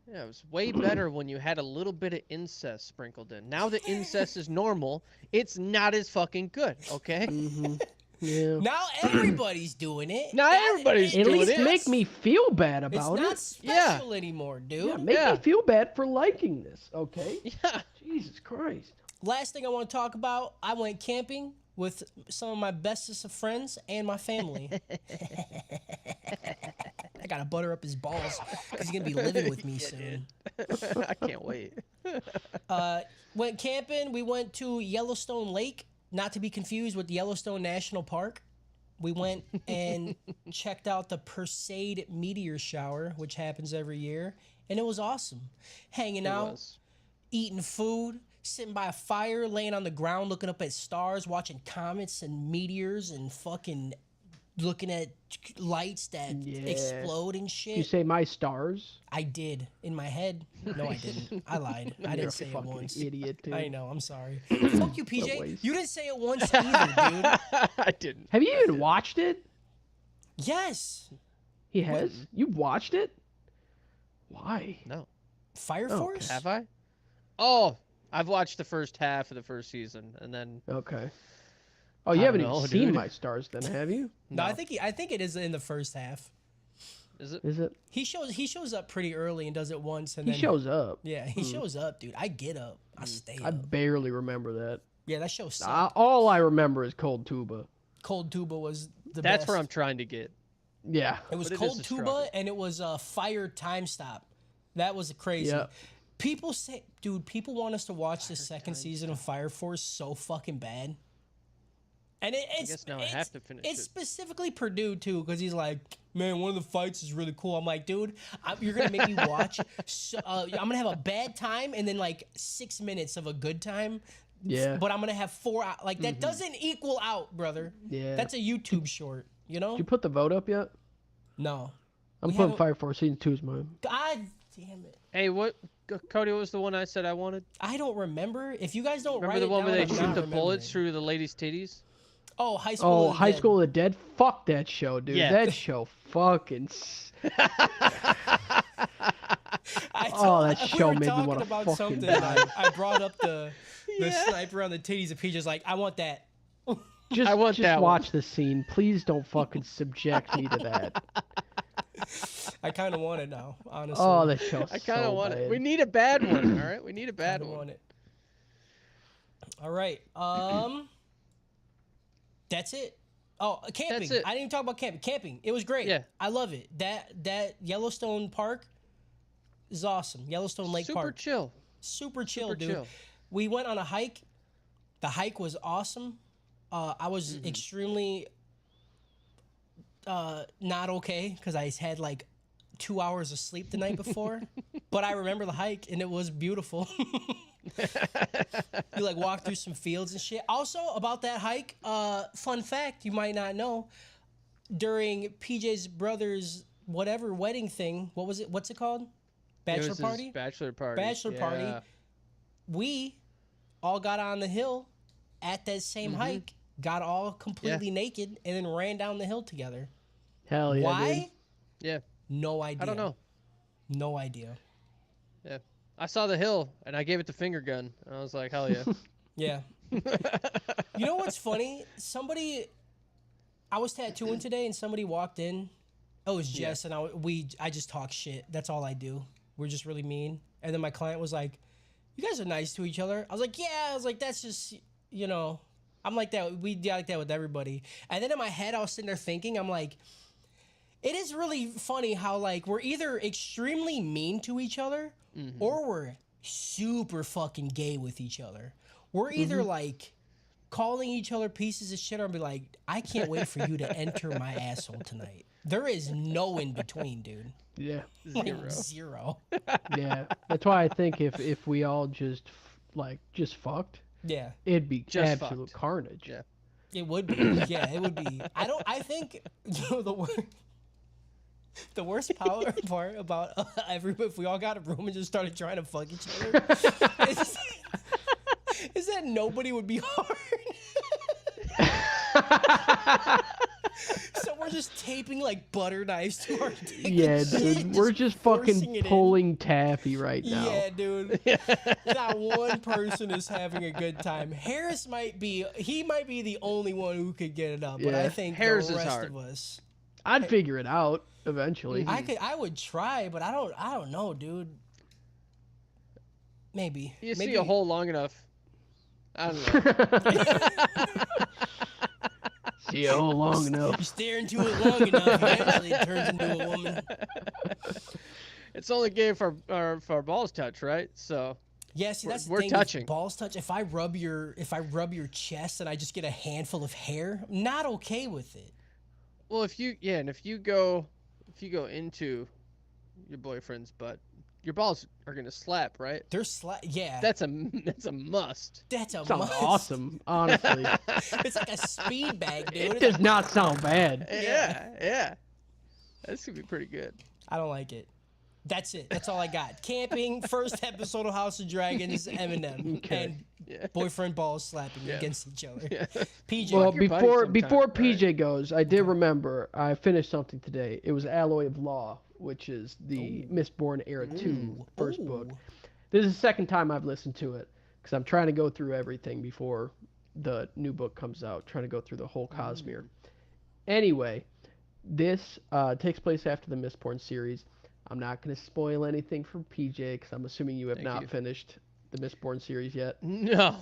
Yeah, it was way better when you had a little bit of incest sprinkled in. Now that incest is normal, it's not as fucking good, okay? Mm-hmm. Yeah. Now everybody's doing it. Now everybody's At doing least it. make me feel bad It's about not it. special anymore, dude. Yeah, make Yeah. me feel bad for liking this, okay? Yeah. Jesus Christ. Last thing I want to talk about, I went camping with some of my bestest of friends and my family. I gotta butter up his balls because he's gonna be living with me soon. I can't wait. Went camping. We went to Yellowstone Lake, not to be confused with Yellowstone National Park. We went and checked out the Perseid meteor shower, which happens every year, and it was awesome. Hanging It out, was. eating food, sitting by a fire, laying on the ground, looking up at stars, watching comets and meteors, and fucking looking at lights that Yeah. explode and shit. You say my stars? I did in my head. No, I didn't. I lied. I You're didn't a say it fucking once. idiot, dude. I know. I'm sorry. Fuck you, PJ. waste. You didn't say it once either, dude. I didn't. Have you even watched it? Yes. He has? You watched it? Why? No. Fire Oh, Force? Have I? Oh, I've watched the first half of the first season, and then Okay. Oh, you I haven't don't even know, seen dude. My Stars then, have you? No, I think it is in the first half. is it? Is it? He shows up pretty early and does it once, and He then shows up. Yeah, he shows up, dude. I get up. I stay I up. barely remember that. Yeah, that show sucked. All I remember is Cold Tuba. Cold Tuba was the That's best. where I'm trying to get. Yeah. It was But it is Cold a Tuba struggle. and it was Fire Time Stop. That was crazy. Yep. People say, dude, people want us to watch the second Time season of Fire Force so fucking bad. And it's guess now I have to finish it's it. specifically Purdue too, because he's like, man, one of the fights is really cool. I'm like, dude, you're gonna make me watch. I'm gonna have a bad time and then like 6 minutes of a good time. Yeah. But I'm gonna have 4 hours. Like that doesn't equal out, brother. Yeah. That's a YouTube short. You know? Did you put the vote up yet? No. I'm We putting haven't- Fire Force season 2 is mine. God damn it. Hey, Cody, what was the one I said I wanted? I don't remember. If you guys don't Remember write the it one down, where they I'm shoot not the bullets remembering. through the lady's titties? Oh, High School. Oh, of the High Dead. School of the Dead? Fuck that show, dude. Yeah. That show fucking... I Oh, that we show were made me talking wanna about fucking something. die. I brought up the Yeah. sniper on the titties, and PJ's like, I want that. Just, I want just that one. watch the scene. Please don't fucking subject me to that. I kind of want it now, honestly. Oh, that show's I kind of so want bad. it. We need a bad one, all right? We need a bad Kinda one. want it. All right. That's it. Oh, camping. That's it. I didn't even talk about camping. Camping. It was great. Yeah. I love it. That Yellowstone Park is awesome. Yellowstone Lake Super Park. chill. Super chill, Super dude. chill. We went on a hike. The hike was awesome. I was extremely not okay because I had like 2 hours of sleep the night before. But I remember the hike and it was beautiful. You like walk through some fields and shit. Also about that hike, fun fact you might not know, during PJ's brother's whatever wedding thing, what was it? What's it called? It Bachelor was his party? Bachelor party. Bachelor party. Yeah. We all got on the hill at that same hike, got all completely naked, and then ran down the hill together. Hell yeah, Why? Yeah. No idea. I don't know. No idea. Yeah. I saw the hill and I gave it the finger gun. And I was like, hell yeah. Yeah. You know what's funny? I was tattooing today, and somebody walked in. Oh, it was Jess, and I just talk shit. That's all I do. We're just really mean. And then my client was like, "You guys are nice to each other." I was like, "Yeah." I was like, "That's just, you know, I'm like that. We do like that with everybody." And then in my head, I was sitting there thinking, I'm like, it is really funny how like we're either extremely mean to each other or we're super fucking gay with each other. We're either like calling each other pieces of shit or be like, I can't wait for you to enter my asshole tonight. There is no in between, dude. Yeah, Like zero. yeah. That's why I think if we all just fucked, Yeah, it'd be Just absolute fucked. carnage. Yeah. it would be. Yeah, it would be. I think you know, the worst part about everybody, if we all got a room and just started trying to fuck each other, is that nobody would be hard. So we're just taping like butter knives to our dick. Yeah, and shit, dude, we're just forcing fucking it in. pulling taffy right now. Yeah, dude. Not one person is having a good time. Harris might be the only one who could get it up, but I Yeah. think Harris the is rest hard. of us. I'd figure it out eventually. I would try, but I don't know, dude. Maybe. You Maybe. see a hole long enough. I don't know. See how long enough. You stare into it long enough, eventually it turns into a woman. It's only gay if our balls touch, right? So Yeah, see that's the We're thing. touching. With balls touch. If I rub your chest and I just get a handful of hair, I'm not okay with it. well, if you go into your boyfriend's butt, your balls are gonna slap, right? They're yeah. That's a must. That's a Sounds must. awesome, honestly. It's like a speed bag, dude. It It's does like- not sound bad. Yeah. This could be pretty good. I don't like it. That's it. That's all I got. Camping, first episode of House of Dragons, Eminem, Okay. and Yeah. boyfriend balls slapping Yeah. against each other. Yeah. PJ, Well, your buddy before sometime, PJ goes, I did remember I finished something today. It was Alloy of Law, which is the Mistborn Era 2 first book. This is the second time I've listened to it because I'm trying to go through everything before the new book comes out, trying to go through the whole Cosmere. Anyway, this takes place after the Mistborn series. I'm not going to spoil anything from PJ because I'm assuming you have Thank not you. finished the Mistborn series yet. No.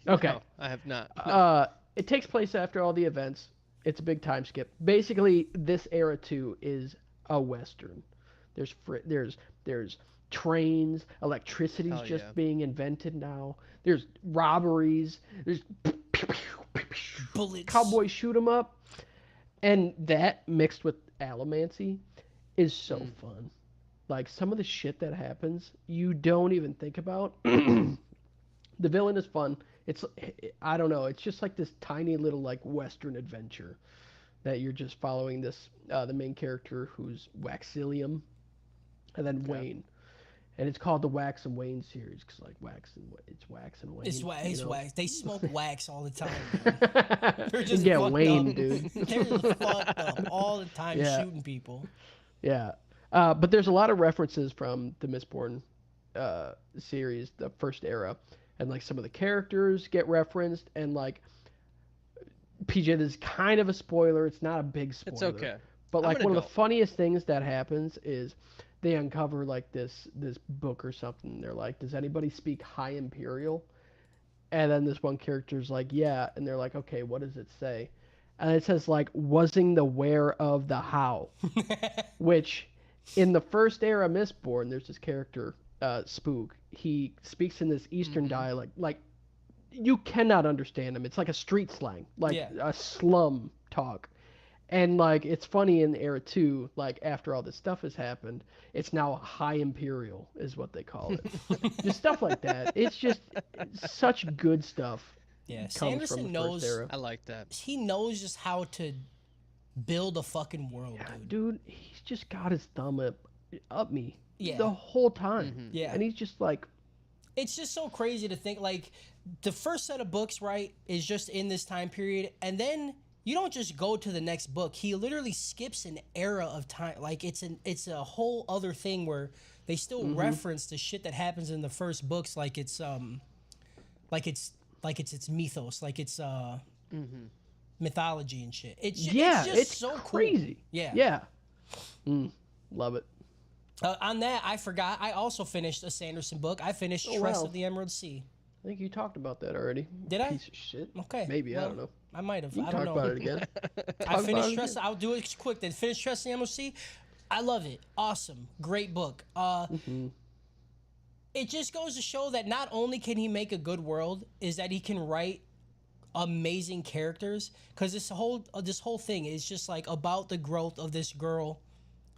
Okay. No, I have not. It takes place after all the events. It's a big time skip. Basically, this era too is a western. There's trains, electricity's Hell just yeah. being invented now. There's robberies. There's Bullets. cowboy shoot 'em up, and that mixed with Alamancy is so fun. Like some of the shit that happens, you don't even think about. The villain is fun. It's I don't know. It's just like this tiny little like western adventure that you're just following this the main character who's Waxilium, and then Wayne, and it's called the Wax and Wayne series because like it's Wax and Wayne. It's you know? wax. They smoke wax all the time. Dude. They're just yeah, fucked Wayne, up. dude. They're just fucked up all the time, Yeah. shooting people. Yeah, but there's a lot of references from the Mistborn series, the first era, and like some of the characters get referenced, and like PJ, this is kind of a spoiler. It's not a big spoiler. It's okay. But I'm like an one of the adult. funniest things that happens is they uncover like this book or something. They're like, "Does anybody speak High Imperial?" And then this one character's like, "Yeah," and they're like, "Okay, what does it say?" And it says like, "Wasn't aware of the how," which in the first era Mistborn, there's this character Spook. He speaks in this Eastern dialect, like you cannot understand him. It's like a street slang, like Yeah. a slum talk. And like it's funny in era 2, like after all this stuff has happened, it's now High Imperial is what they call it. Just stuff like that. It's just such good stuff. Yeah, comes from Sanderson the knows. first era. I like that. He knows just how to build a fucking world, Yeah, dude. dude, he's just got his thumb up me Yeah. the whole time. Yeah. And he's just like, It's just so crazy to think like the first set of books, right, is just in this time period, and then you don't just go to the next book. He literally skips an era of time. Like it's a whole other thing where they still reference the shit that happens in the first books, like it's its mythos, like it's mythology and shit. It's just it's so crazy. Cool. Yeah. Yeah. Love it. On that, I forgot. I also finished a Sanderson book. I finished Oh, Tress wow. of the Emerald Sea. I think you talked about that already. Did I? Piece of shit. Okay. Maybe, I well, don't know. I might have. You I can don't talk know. about it again. I Talk finished about it Tress. again. I'll do it quick. Then finish Tress of the Emerald Sea. I love it. Awesome. Great book. It just goes to show that not only can he make a good world, is that he can write amazing characters. Because this whole thing is just like about the growth of this girl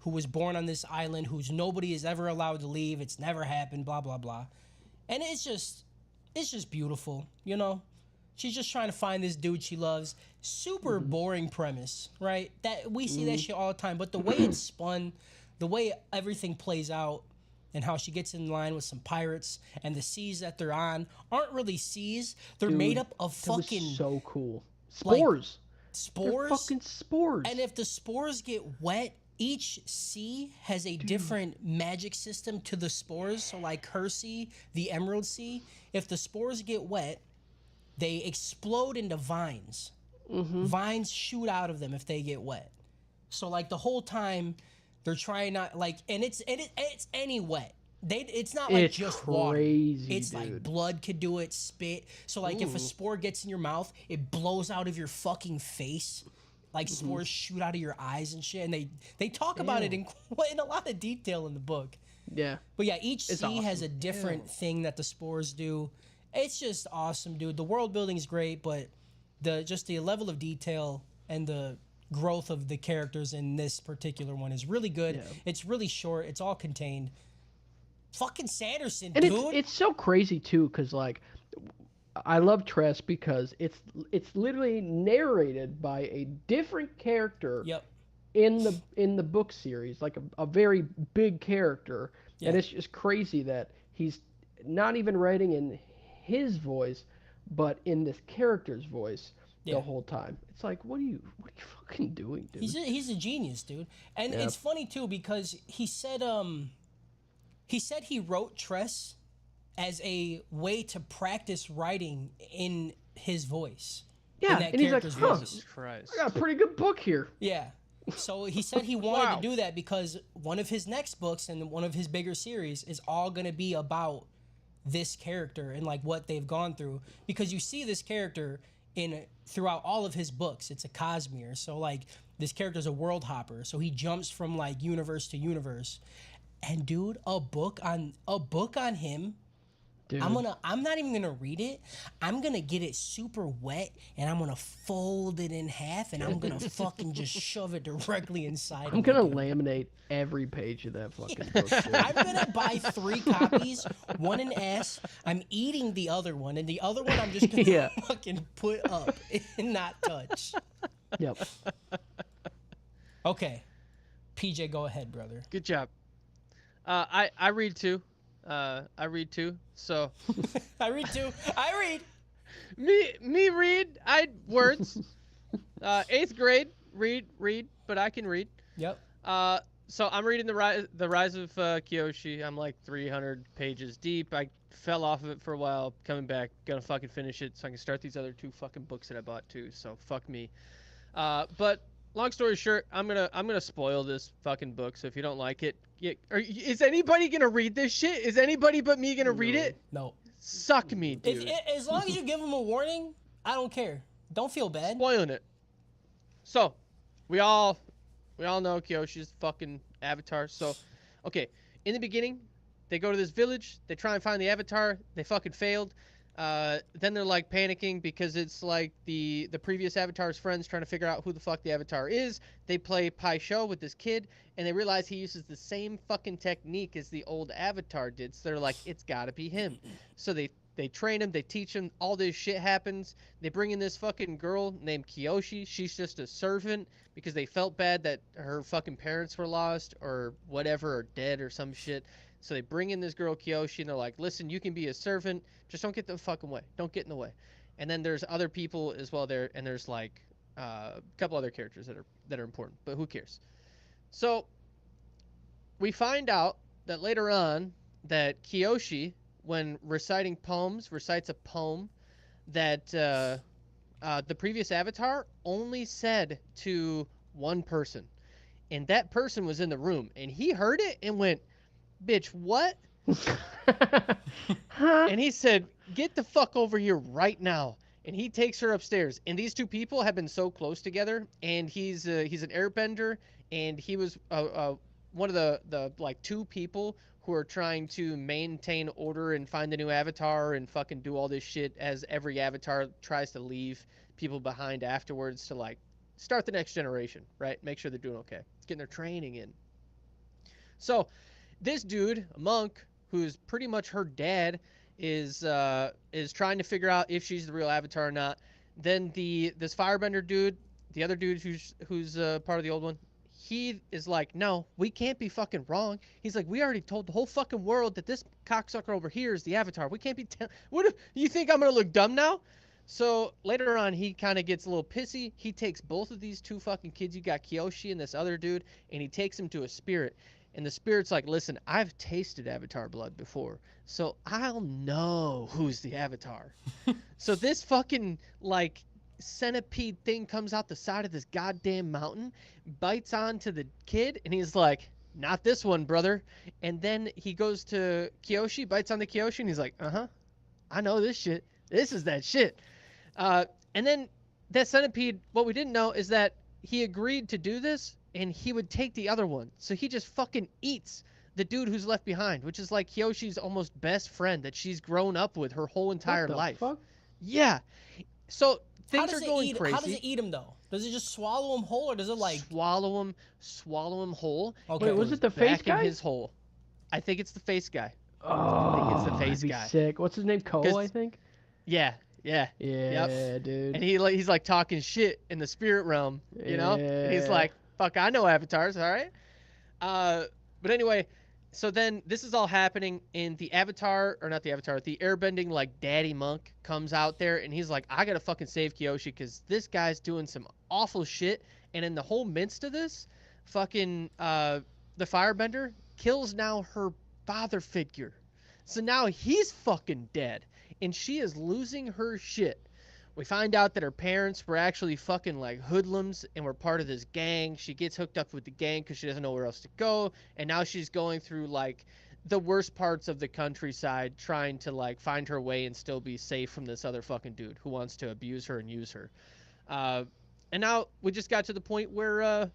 who was born on this island, who's nobody is ever allowed to leave. It's never happened. Blah blah blah. And it's just beautiful. You know, she's just trying to find this dude she loves. Super boring premise, right? That we see that shit all the time. But the way it's spun, the way everything plays out, and how she gets in line with some pirates, and the seas that they're on aren't really seas. They're made up of That was fucking so cool. like, Spores. They're spores. fucking spores. And if the spores get wet, each sea has a different magic system to the spores. So like her sea, the Emerald Sea, if the spores get wet, they explode into vines. Vines shoot out of them if they get wet. So like the whole time they're trying not like, and it's any wet. It's not like It's just water. crazy, It's like dude. blood could do it, spit. So like if a spore gets in your mouth, it blows out of your fucking face. Like spores shoot out of your eyes and shit. And they talk about it in a lot of detail in the book. yeah. But yeah, each sea has awesome. a different thing that the spores do. It's just awesome, dude. The world building is great, but the level of detail and the growth of the characters in this particular one is really good. Yeah. It's really short. It's all contained. Fucking Sanderson, And dude. it's so crazy too, because like I love Tress because it's literally narrated by a different character Yep. in the book series, like a very big character. Yeah. And it's just crazy that he's not even writing in his voice, but in this character's voice Yeah. the whole time. It's like, what are you fucking doing, dude? He's a genius, dude. And Yeah. it's funny too because he said he wrote Tress as a way to practice writing in his voice. Yeah, in that and he's like, character's huh, voice. Jesus Christ. I got a pretty good book here. Yeah. So he said he wanted Wow. to do that because one of his next books and one of his bigger series is all going to be about this character and like what they've gone through, because you see this character throughout all of his books, it's a Cosmere. So like this character's a world hopper. So he jumps from like universe to universe. And dude, a book on him. Dude. I'm not even gonna read it. I'm gonna get it super wet and I'm gonna fold it in half and I'm gonna fucking just shove it directly inside. I'm gonna laminate every page of that fucking book. Dude. I'm gonna buy 3 copies, one in S. I'm eating the other one, and the other one I'm just gonna fucking put up and not touch. Yep. Okay, PJ, go ahead, brother. Good job. I read too. I read too. So I read too. I read. Me read. I words. 8th grade read, but I can read. Yep. So I'm reading the rise of Kyoshi. I'm like 300 pages deep. I fell off of it for a while. Coming back, gonna fucking finish it so I can start these other 2 fucking books that I bought too. So fuck me. But long story short, I'm gonna spoil this fucking book. So if you don't like it, is anybody gonna read this shit? Is anybody but me gonna read it? No. Suck me, dude. As long as you give them a warning, I don't care. Don't feel bad. Spoiling it. So, we all know Kyoshi's fucking avatar. So, okay, in the beginning, they go to this village. They try and find the avatar. They fucking failed. Then they're like panicking because it's like the previous avatar's friends trying to figure out who the fuck the avatar is. They play Pai Sho with this kid, and they realize he uses the same fucking technique as the old avatar did. So they're like, it's gotta be him. So they train him, they teach him, all this shit happens. They bring in this fucking girl named Kyoshi. She's just a servant because they felt bad that her fucking parents were lost or whatever, or dead or some shit. So they bring in this girl Kyoshi, and they're like, listen, you can be a servant, just don't get the fucking way. Don't get in the way. And then there's other people as well there, and there's like a couple other characters that are important, but who cares? So we find out that later on that Kyoshi, when reciting poems, recites a poem that the previous avatar only said to one person. And that person was in the room, and he heard it and went, bitch, what? And he said, get the fuck over here right now. And he takes her upstairs. And these 2 people have been so close together, and he's an airbender, and he was one of the like 2 people who are trying to maintain order and find the new avatar and fucking do all this shit as every avatar tries to leave people behind afterwards to like start the next generation, right? Make sure they're doing okay. Getting their training in. So this dude, a monk, who's pretty much her dad, is trying to figure out if she's the real avatar or not. Then this firebender dude, the other dude who's part of the old one, he is like, no, we can't be fucking wrong. He's like, we already told the whole fucking world that this cocksucker over here is the avatar. We can't be what if you think I'm gonna look dumb now? So later on, he kind of gets a little pissy. He takes both of these 2 fucking kids. You got Kyoshi and this other dude, and he takes them to a spirit. And the spirit's like, listen, I've tasted avatar blood before, so I'll know who's the avatar. So this fucking, like, centipede thing comes out the side of this goddamn mountain, bites onto the kid, and he's like, not this one, brother. And then he goes to Kyoshi, bites on the Kyoshi, and he's like, I know this shit. This is that shit. And then that centipede, what we didn't know is that he agreed to do this, and he would take the other one. So he just fucking eats the dude who's left behind, which is like Kyoshi's almost best friend that she's grown up with her whole entire life. Fuck? Yeah. So things are going crazy. How does it eat him though? Does it just swallow him whole, or does it like swallow him whole? Okay. Wait, was it the face guy? In his hole. I think it's the face guy. Oh, I think it's the face that'd be guy. sick. What's his name? Ko, I think. Yeah. Yeah, Yep. dude. And he's like talking shit in the spirit realm, you know? And he's like, fuck, I know avatars, all right? But anyway, so then this is all happening, and the airbending, like, daddy monk comes out there, and he's like, I gotta fucking save Kyoshi, because this guy's doing some awful shit, and in the whole midst of this, fucking, the firebender kills now her father figure. So now he's fucking dead, and she is losing her shit. We find out that her parents were actually fucking like hoodlums and were part of this gang. She gets hooked up with the gang because she doesn't know where else to go. And now she's going through like the worst parts of the countryside, trying to like find her way and still be safe from this other fucking dude who wants to abuse her and use her. And now we just got to the point where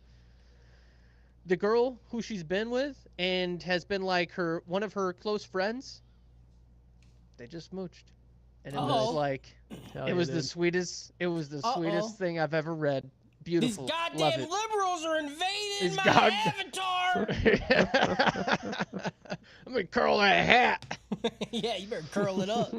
the girl who she's been with and has been like one of her close friends, they just smooched. And it was like, it was the sweetest sweetest thing I've ever read. Beautiful. These goddamn liberals are invading my avatar. I'm gonna curl that hat. Yeah, you better curl it up.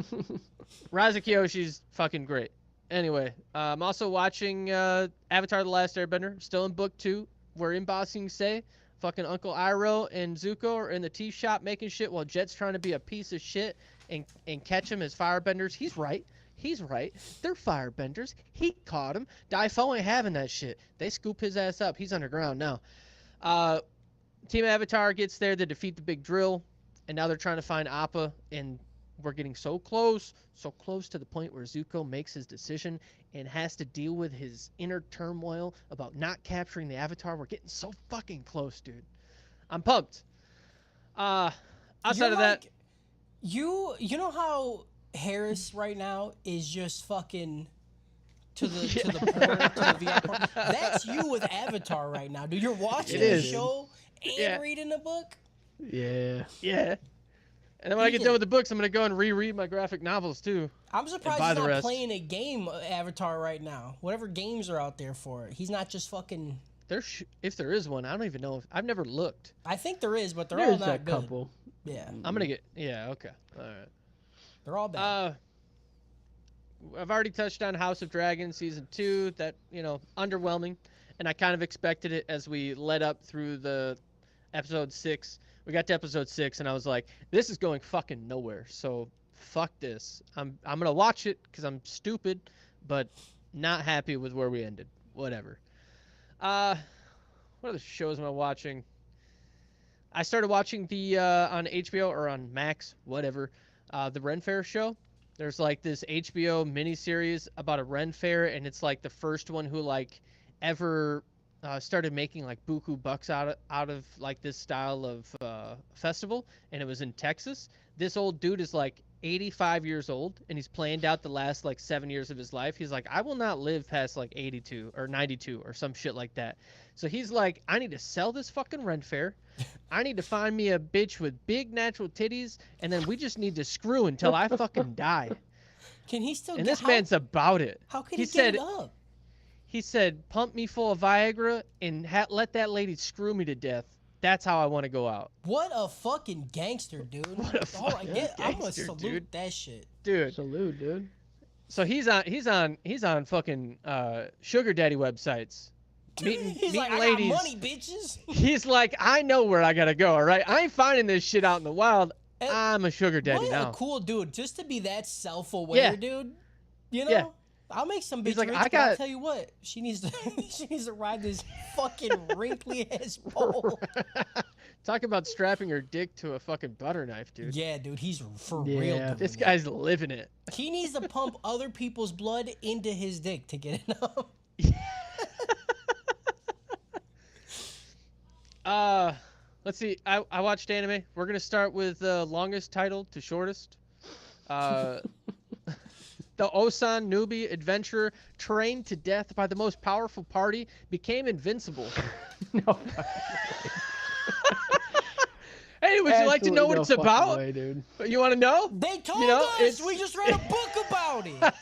Raza Kyoshi's fucking great. Anyway, I'm also watching Avatar: The Last Airbender. Still in book 2. We're in Ba Sing Se. Fucking Uncle Iroh and Zuko are in the tea shop making shit while Jet's trying to be a piece of shit and catch him as firebenders. He's right. They're firebenders. He caught him. Daifo ain't having that shit. They scoop his ass up. He's underground now. Team Avatar gets there. They defeat the big drill. And now they're trying to find Appa. And we're getting so close to the point where Zuko makes his decision and has to deal with his inner turmoil about not capturing the Avatar. We're getting so fucking close, dude. I'm pumped. Outside of that, you know how Harris right now is just fucking to the porn, to the VR porn. That's you with Avatar right now, dude. You're watching the show and reading the book. Yeah. And then when I get done with the books, I'm gonna go and reread my graphic novels too. I'm surprised he's not playing a game Avatar right now. Whatever games are out there for it, he's not just fucking. If there is one, I don't even know. I've never looked. I think there is, but they're all not good. Couple. Yeah. I'm gonna get. Yeah. Okay. All right. They're all bad. I've already touched on House of Dragons season 2. That, underwhelming, and I kind of expected it as we led up through the episode 6. We got to episode 6, and I was like, this is going fucking nowhere. So fuck this. I'm gonna watch it because I'm stupid, but not happy with where we ended. Whatever. What other shows am I watching? I started watching the on HBO or on Max, whatever. The Ren Fair show. There's like this HBO miniseries about a Ren Fair, and it's like the first one who like ever started making like buku bucks out of like this style of festival, and it was in Texas. This old dude is like 85 years old, and he's planned out the last like 7 years of his life. He's like, I will not live past like 82 or 92 or some shit like that. So he's like, I need to sell this fucking Ren Fair. I need to find me a bitch with big natural titties, and then we just need to screw until I fucking die. Can he still? And this man's about it. How can he get it up? He said, pump me full of Viagra and let that lady screw me to death. That's how I want to go out. What a fucking gangster, dude. What a fucking gangster, I'm gonna salute dude. That shit. Dude. Salute, dude. So he's on fucking sugar daddy websites. Meeting like, ladies. I got money, bitches. He's like, I know where I gotta go, all right? I ain't finding this shit out in the wild. I'm a sugar daddy now. What a cool dude. Just to be that self-aware, dude. You know? I'll make some bitch like, rich, but I'll tell you what, she needs to ride this fucking wrinkly ass pole. Talk about strapping her dick to a fucking butter knife, dude. Yeah, dude, he's for real doing This guy's living it. He needs to pump other people's blood into his dick to get it up. Let's see. I watched anime. We're gonna start with longest title to shortest. The Osan newbie adventurer, trained to death by the most powerful party, became invincible. No. Hey, would you like to know what it's about? Way, dude. You want to know? They told us. We just read a book about it.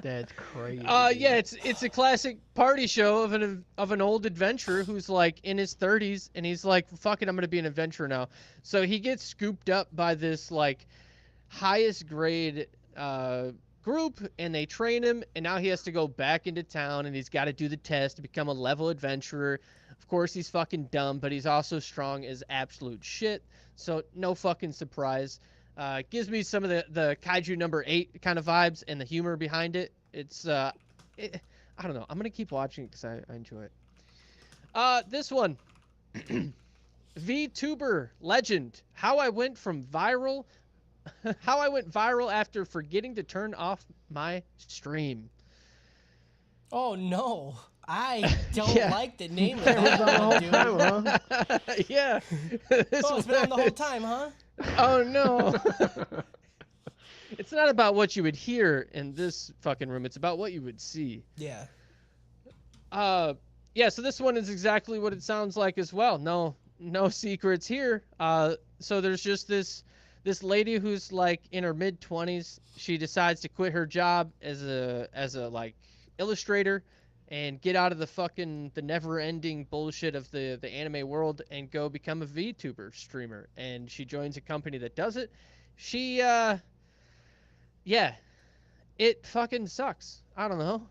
That's crazy. Yeah, it's a classic party show of an old adventurer who's like in his 30s, and he's like, fuck it, I'm gonna be an adventurer now. So he gets scooped up by this like highest grade group, and they train him, and now he has to go back into town, and he's got to do the test to become a level adventurer. Of course, he's fucking dumb, but he's also strong as absolute shit. So no fucking surprise. Gives me some of the Kaiju number 8 kind of vibes, and the humor behind it. It's I don't know. I'm gonna keep watching it because I enjoy it. This one, VTuber legend. How I went viral after forgetting to turn off my stream. Oh no! I don't Yeah. like the name of It was on the that whole one, dude. time, huh? Yeah. Oh, it's been on the whole time, huh? Oh no. It's not about what you would hear in this fucking room. It's about what you would see. Yeah. Yeah, so this one is exactly what it sounds like as well. No secrets here. So there's just this lady who's like in her mid-20s. She decides to quit her job as a like illustrator and get out of the never-ending bullshit of the anime world and go become a VTuber streamer. And she joins a company that does it. She yeah, it fucking sucks. I don't know.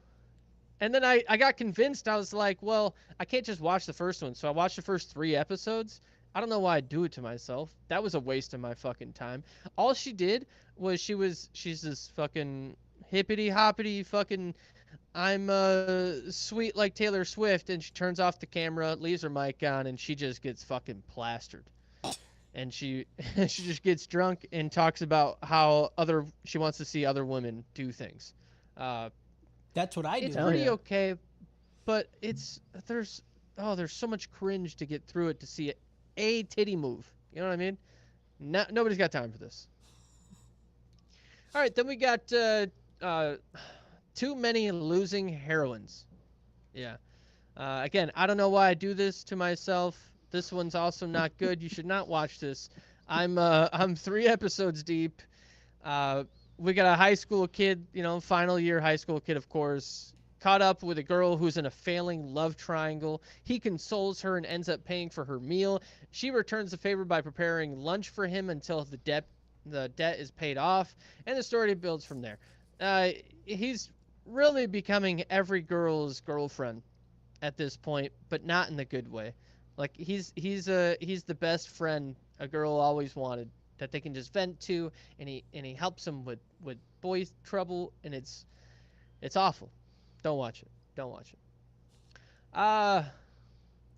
And then I got convinced. I was like, well, I can't just watch the first one. So I watched the first 3 episodes. I don't know why I'd do it to myself. That was a waste of my fucking time. All she did was she's this fucking hippity hoppity fucking, I'm sweet like Taylor Swift, and she turns off the camera, leaves her mic on, and she just gets fucking plastered. And she she just gets drunk and talks about how she wants to see other women do things. That's what I do. It's Hell pretty yeah. okay, but there's so much cringe to get through it to see a titty move. You know what I mean? Nobody's got time for this. All right, then we got too many losing heroines. Yeah. Again, I don't know why I do this to myself. This one's also not good. You should not watch this. I'm 3 episodes deep. We got a high school kid, final year high school kid, of course, caught up with a girl who's in a failing love triangle. He consoles her and ends up paying for her meal. She returns the favor by preparing lunch for him until the debt is paid off, and the story builds from there. He's really becoming every girl's girlfriend at this point, but not in the good way. Like he's the best friend a girl always wanted, that they can just vent to, and he helps them with boy trouble, and it's awful. Don't watch it. Don't watch it.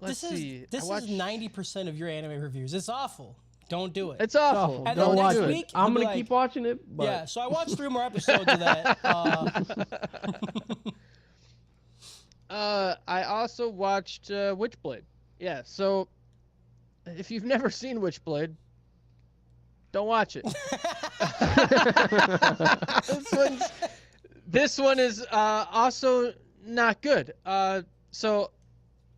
Let's see. This is 90% of your anime reviews. It's awful. Don't do it. It's awful. And Don't then watch next it. week, I'm you'll be gonna keep watching it. But... Yeah, so I watched 3 more episodes of that. I also watched Witchblade. Yeah, so if you've never seen Witchblade, don't watch it. This one is also not good. So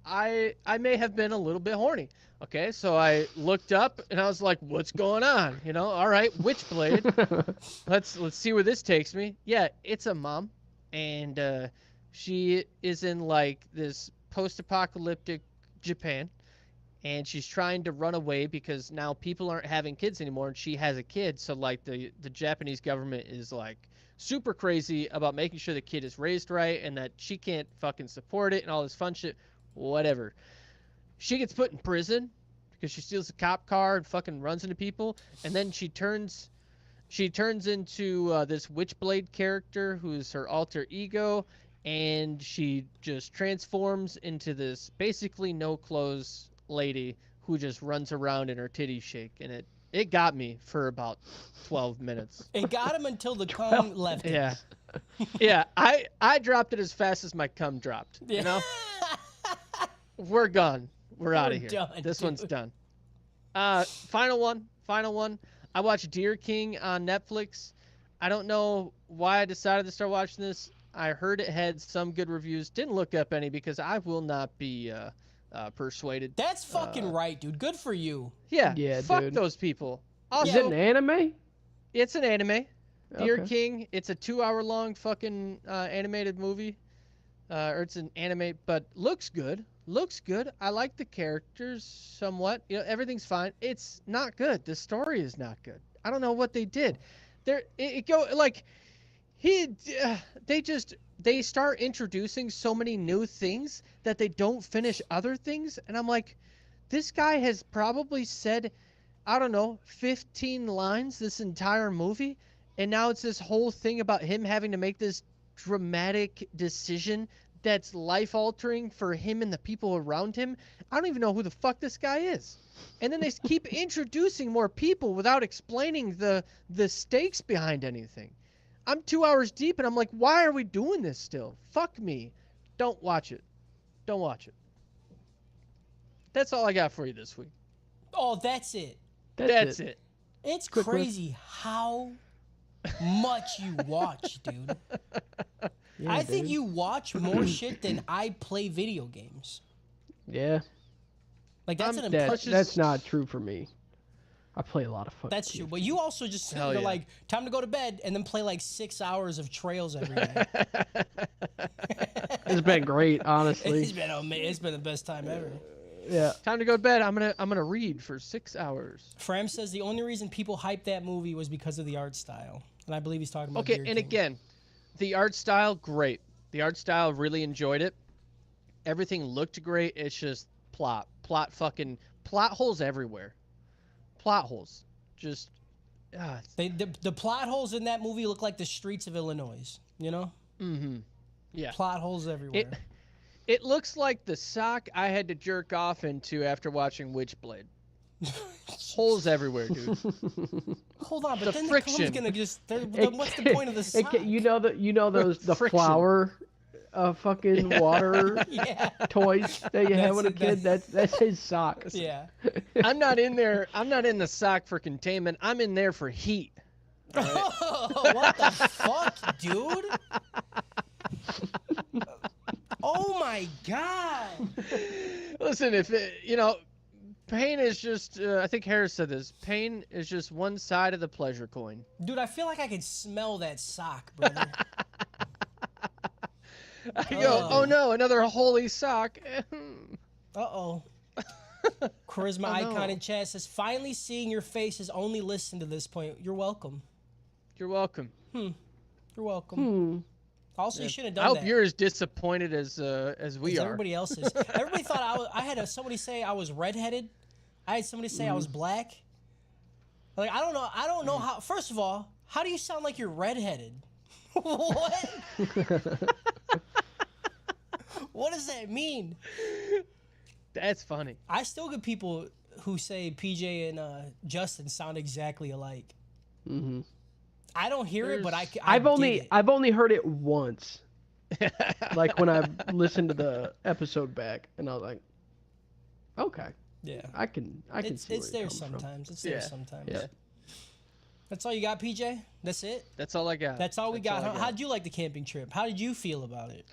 I may have been a little bit horny. Okay, so I looked up and I was like, "What's going on?" All right, Witchblade. Let's see where this takes me. Yeah, it's a mom, and she is in like this post-apocalyptic Japan, and she's trying to run away because now people aren't having kids anymore, and she has a kid. So like the Japanese government is like super crazy about making sure the kid is raised right and that she can't fucking support it and all this fun shit. Whatever. She gets put in prison because she steals a cop car and fucking runs into people, and then she turns into this Witchblade character who's her alter ego, and she just transforms into this basically no clothes lady who just runs around in her titties shake, and it got me for about 12 minutes. It got him until the cum left him. Yeah. Yeah, I dropped it as fast as my cum dropped. We're gone. We're out of here. Done, this dude. one's done. Final one. I watched Deer King on Netflix. I don't know why I decided to start watching this. I heard it had some good reviews. Didn't look up any because I will not be persuaded. That's fucking right, dude. Good for you. Yeah, fuck dude. those people. Is Also, it an anime? it's an anime. Deer Okay. King. It's a 2-hour-long fucking animated movie. Or it's an anime, but looks good. Looks good. I like the characters somewhat. Everything's fine. It's not good. The story is not good. I don't know what they did. They start introducing so many new things that they don't finish other things, and I'm like, this guy has probably said, I don't know, 15 lines this entire movie, and now it's this whole thing about him having to make this dramatic decision that's life-altering for him and the people around him. I don't even know who the fuck this guy is. And then they keep introducing more people without explaining the stakes behind anything. I'm 2 hours deep, and I'm like, why are we doing this still? Fuck me. Don't watch it. Don't watch it. That's all I got for you this week. Oh, that's it. That's it. It's Quick list. crazy how much you watch, dude. Yeah, I think dude. you watch more shit than I play video games. Yeah. Like that's an That, impressive. that's not true for me. I play a lot of fucking. That's true. But you also just sit Hell there yeah. like time to go to bed and then play like 6 hours of Trails every day. It's been great, honestly. It's been amazing. It's been the best time ever. Yeah. Time to go to bed. I'm gonna read for 6 hours. Fram says the only reason people hyped that movie was because of the art style, and I believe he's talking about. Okay, Deer and King. again, the art style, great. The art style, really enjoyed it. Everything looked great. It's just plot holes everywhere. Plot holes, just. The plot holes in that movie look like the streets of Illinois. You know, Yeah. plot holes everywhere. It looks like the sock I had to jerk off into after watching Witchblade. Holes everywhere, dude. Hold on, but the then friction. the club's gonna just. Then what's the point of the sock? You know the Friction. flower, fucking water Yeah. toys that you have That's with a it, kid. That's his socks. Yeah. I'm not in there. I'm not in the sock for containment. I'm in there for heat. Oh, what the fuck, dude? Oh my god. Listen, if it, pain is just. I think Harris said this. Pain is just one side of the pleasure coin. Dude, I feel like I can smell that sock, brother. I go, oh no, another holy sock. Uh-oh. Charisma Oh, no. icon in chat says, finally seeing your faces only listen to this point. You're welcome. You're welcome. You're welcome. Also, you should have done I hope that. you're as disappointed as we As are. everybody else is. Everybody thought I had somebody say I was redheaded. I had somebody say I was black. Like, I don't know how. First of all, how do you sound like you're redheaded? What? What does that mean? That's funny. I still get people who say PJ and Justin sound exactly alike. Mm-hmm. I don't hear it, but I I've dig it. only heard it once. Like when I listened to the episode back, and I was like, okay, Yeah. I can see It's where there it comes from. sometimes. It's there Yeah. sometimes. Yeah. That's all you got, PJ? That's it? That's all I got. That's all we got. all I got. How'd you like the camping trip? How did you feel about it?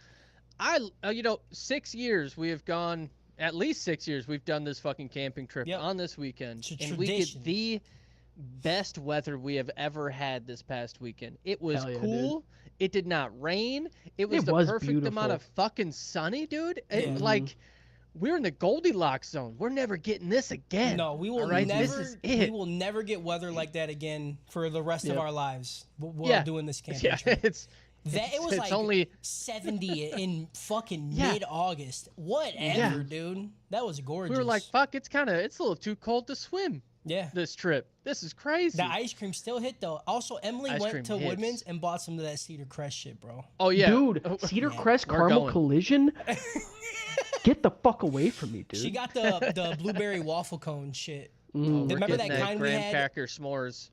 6 years we have gone. At least 6 years we've done this fucking camping trip Yep. on this weekend, It's a and we tradition. get the best weather we have ever had this past weekend. It was Hell yeah, cool. It did not rain. It was the was perfect amount beautiful. of fucking sunny, dude. It, Yeah. like we're in the Goldilocks zone. We're never getting this again. No, we will all right? never. This is We it. will never get weather like that again for the rest of Yep. our lives. While Yeah. doing this camping Yeah, trip. it's It was it's like only 70 in fucking Yeah. mid-August. Whatever, dude. That was gorgeous. we were like, fuck, it's a little too cold to swim yeah. this trip. This is crazy. The ice cream still hit though. Also, Emily Ice went cream to hits. Woodman's and bought some of that Cedar Crest shit, bro. Oh yeah, Dude, Oh, Cedar yeah. Crest We're caramel going. collision. Get the fuck away from me, dude. She got the blueberry waffle cone shit. Mm. We're Remember getting that kind we graham had? cracker s'mores.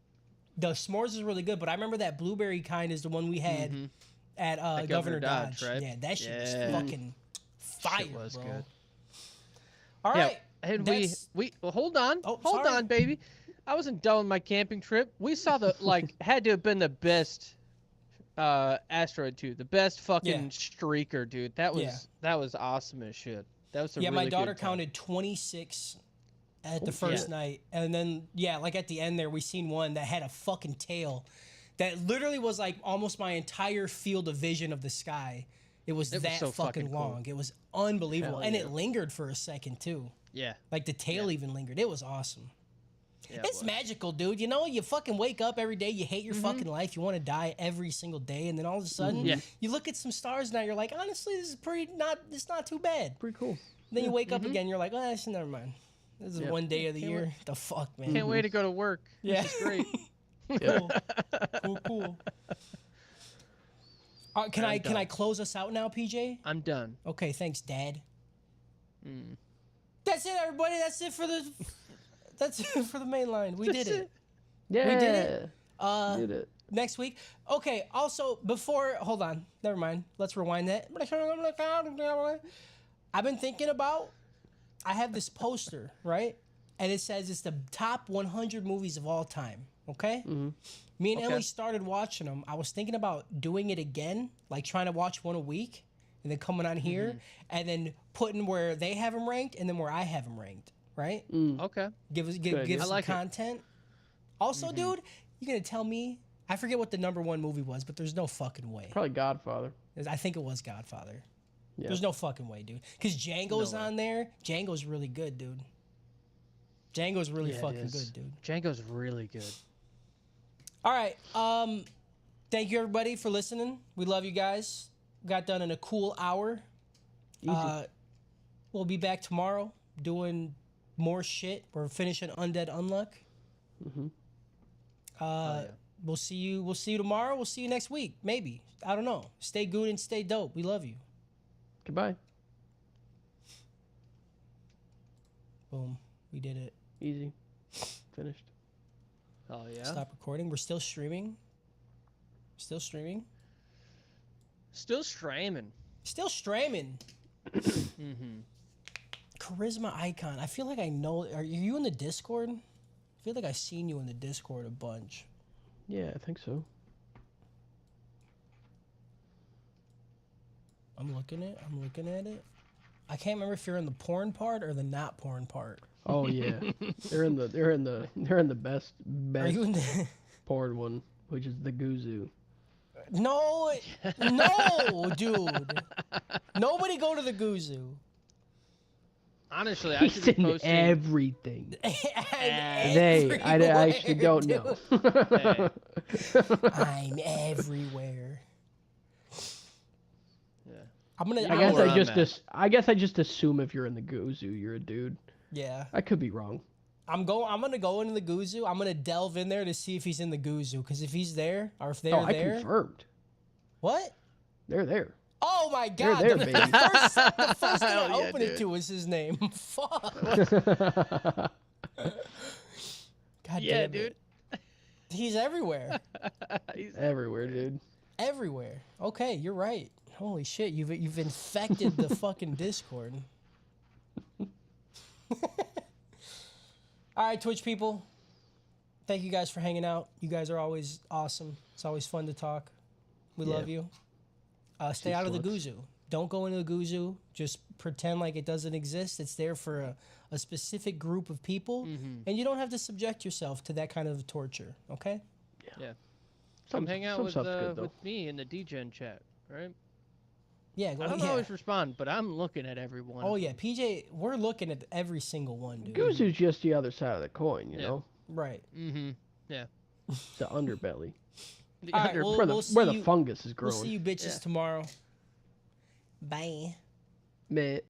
The s'mores is really good, but I remember that blueberry kind is the one we had at At Governor Governor Dodge. Dodge, right? Yeah, that shit Yeah. was fucking fire, Shit was bro. good. All Yeah, right. and that's- well, hold on, Oh, hold sorry. on, baby. I wasn't done with my camping trip. We saw the had to have been the best asteroid too, the best fucking Yeah. streaker, dude. That was awesome as shit. That was a Yeah, really my daughter good time. counted 26 at the Oh, first yeah. night. And then, yeah, like at the end there, we seen one that had a fucking tail that literally was like almost my entire field of vision of the sky. It was It was that so fucking fucking cool. long. It was unbelievable. Hell And yeah. it lingered for a second too. Yeah, Like the tail even lingered. It was awesome. yeah it It's was. magical, dude. You know, you fucking wake up every day, you hate your fucking life, you want to die every single day, and then all of a sudden, Yeah. you look at some stars now, you're like, honestly, this is it's not too bad. Pretty cool. Then you wake up again, you're like, oh, actually, never mind. This is Yep. one day of the Can't year. The fuck, man. Can't wait to go to work. Yeah. This is great. Cool. Can I'm I done. close us out now, PJ? I'm done. Okay, thanks, Dad. Mm. That's it, everybody. That's it for the main line. We did it. Yeah. We did it. Did it. Next week. Okay, also, hold on. Never mind. Let's rewind that. I've been thinking about. I have this poster, right? And it says it's the top 100 movies of all time. Okay. Mm-hmm. Me and Okay. Emily started watching them. I was thinking about doing it again, like trying to watch one a week, and then coming on here, and then putting where they have them ranked, and then where I have them ranked. Right? Okay. Give us Good idea. give I some like it. content. Also, dude, you're gonna tell me I forget what the #1 movie was, but there's no fucking way. Probably Godfather. I think it was Godfather. Yeah. There's no fucking way, dude. Because Django's No way. on there. Django's really good, dude. Django's really Yeah, it fucking is. good, dude. Django's really good. All right. Thank you everybody for listening. We love you guys. Got done in a cool hour. Easy. We'll be back tomorrow doing more shit. We're finishing Undead Unluck. Mm-hmm. Yeah. We'll see you. We'll see you tomorrow. We'll see you next week. Maybe. I don't know. Stay good and stay dope. We love you. Goodbye. Boom. We did it. Easy. Finished. Oh yeah. Stop recording. We're still streaming. Still streaming. Still streaming. Still streaming. Mm-hmm. Charisma icon. I feel like I know. Are you in the Discord? I feel like I've seen you in the Discord a bunch. Yeah, I think so. I'm looking at it. I can't remember if you're in the porn part or the not porn part. Oh yeah, they're in the best Are you in the? porn one, which is the Guzu. No, no, dude. Nobody go to the Guzu. Honestly, I He's should be in posting. everything. And I actually everywhere, don't know. dude. I'm everywhere. Yeah. I'm gonna. You I know guess where I I'm just at. I guess I just assume if you're in the Guzu, you're a dude. Yeah. I could be wrong. I'm gonna go into the Guzu. I'm gonna delve in there to see if he's in the Guzu. Because if he's there, or if they're Oh, I there, confirmed. what? They're there. Oh my god! there, the, baby. the first thing I Hell yeah, opened it dude. to was his name. Fuck. God Yeah, damn dude. it. He's everywhere. He's Everywhere, dude. Everywhere. Okay, you're right. Holy shit! You've infected the fucking Discord. All right, Twitch people. Thank you guys for hanging out. You guys are always awesome. It's always fun to talk. We Yeah. love you. Stay Two out of the sluts. Guzu. Don't go into the Guzu. Just pretend like it doesn't exist. It's there for a specific group of people, and you don't have to subject yourself to that kind of torture. Okay? Come Some hang out some with stuff's good, though. with me in the DGen chat, right? Yeah. Go. I don't yeah. always respond, but I'm looking at everyone. Oh yeah, PJ. We're looking at every single one, dude. Guzu's just the other side of the coin, you Yeah. know, Right. Mm-hmm. Yeah. the underbelly, The All right, under- well, where the we'll see where the you- fungus is We'll growing. see you bitches Yeah. tomorrow. Bye. Meh.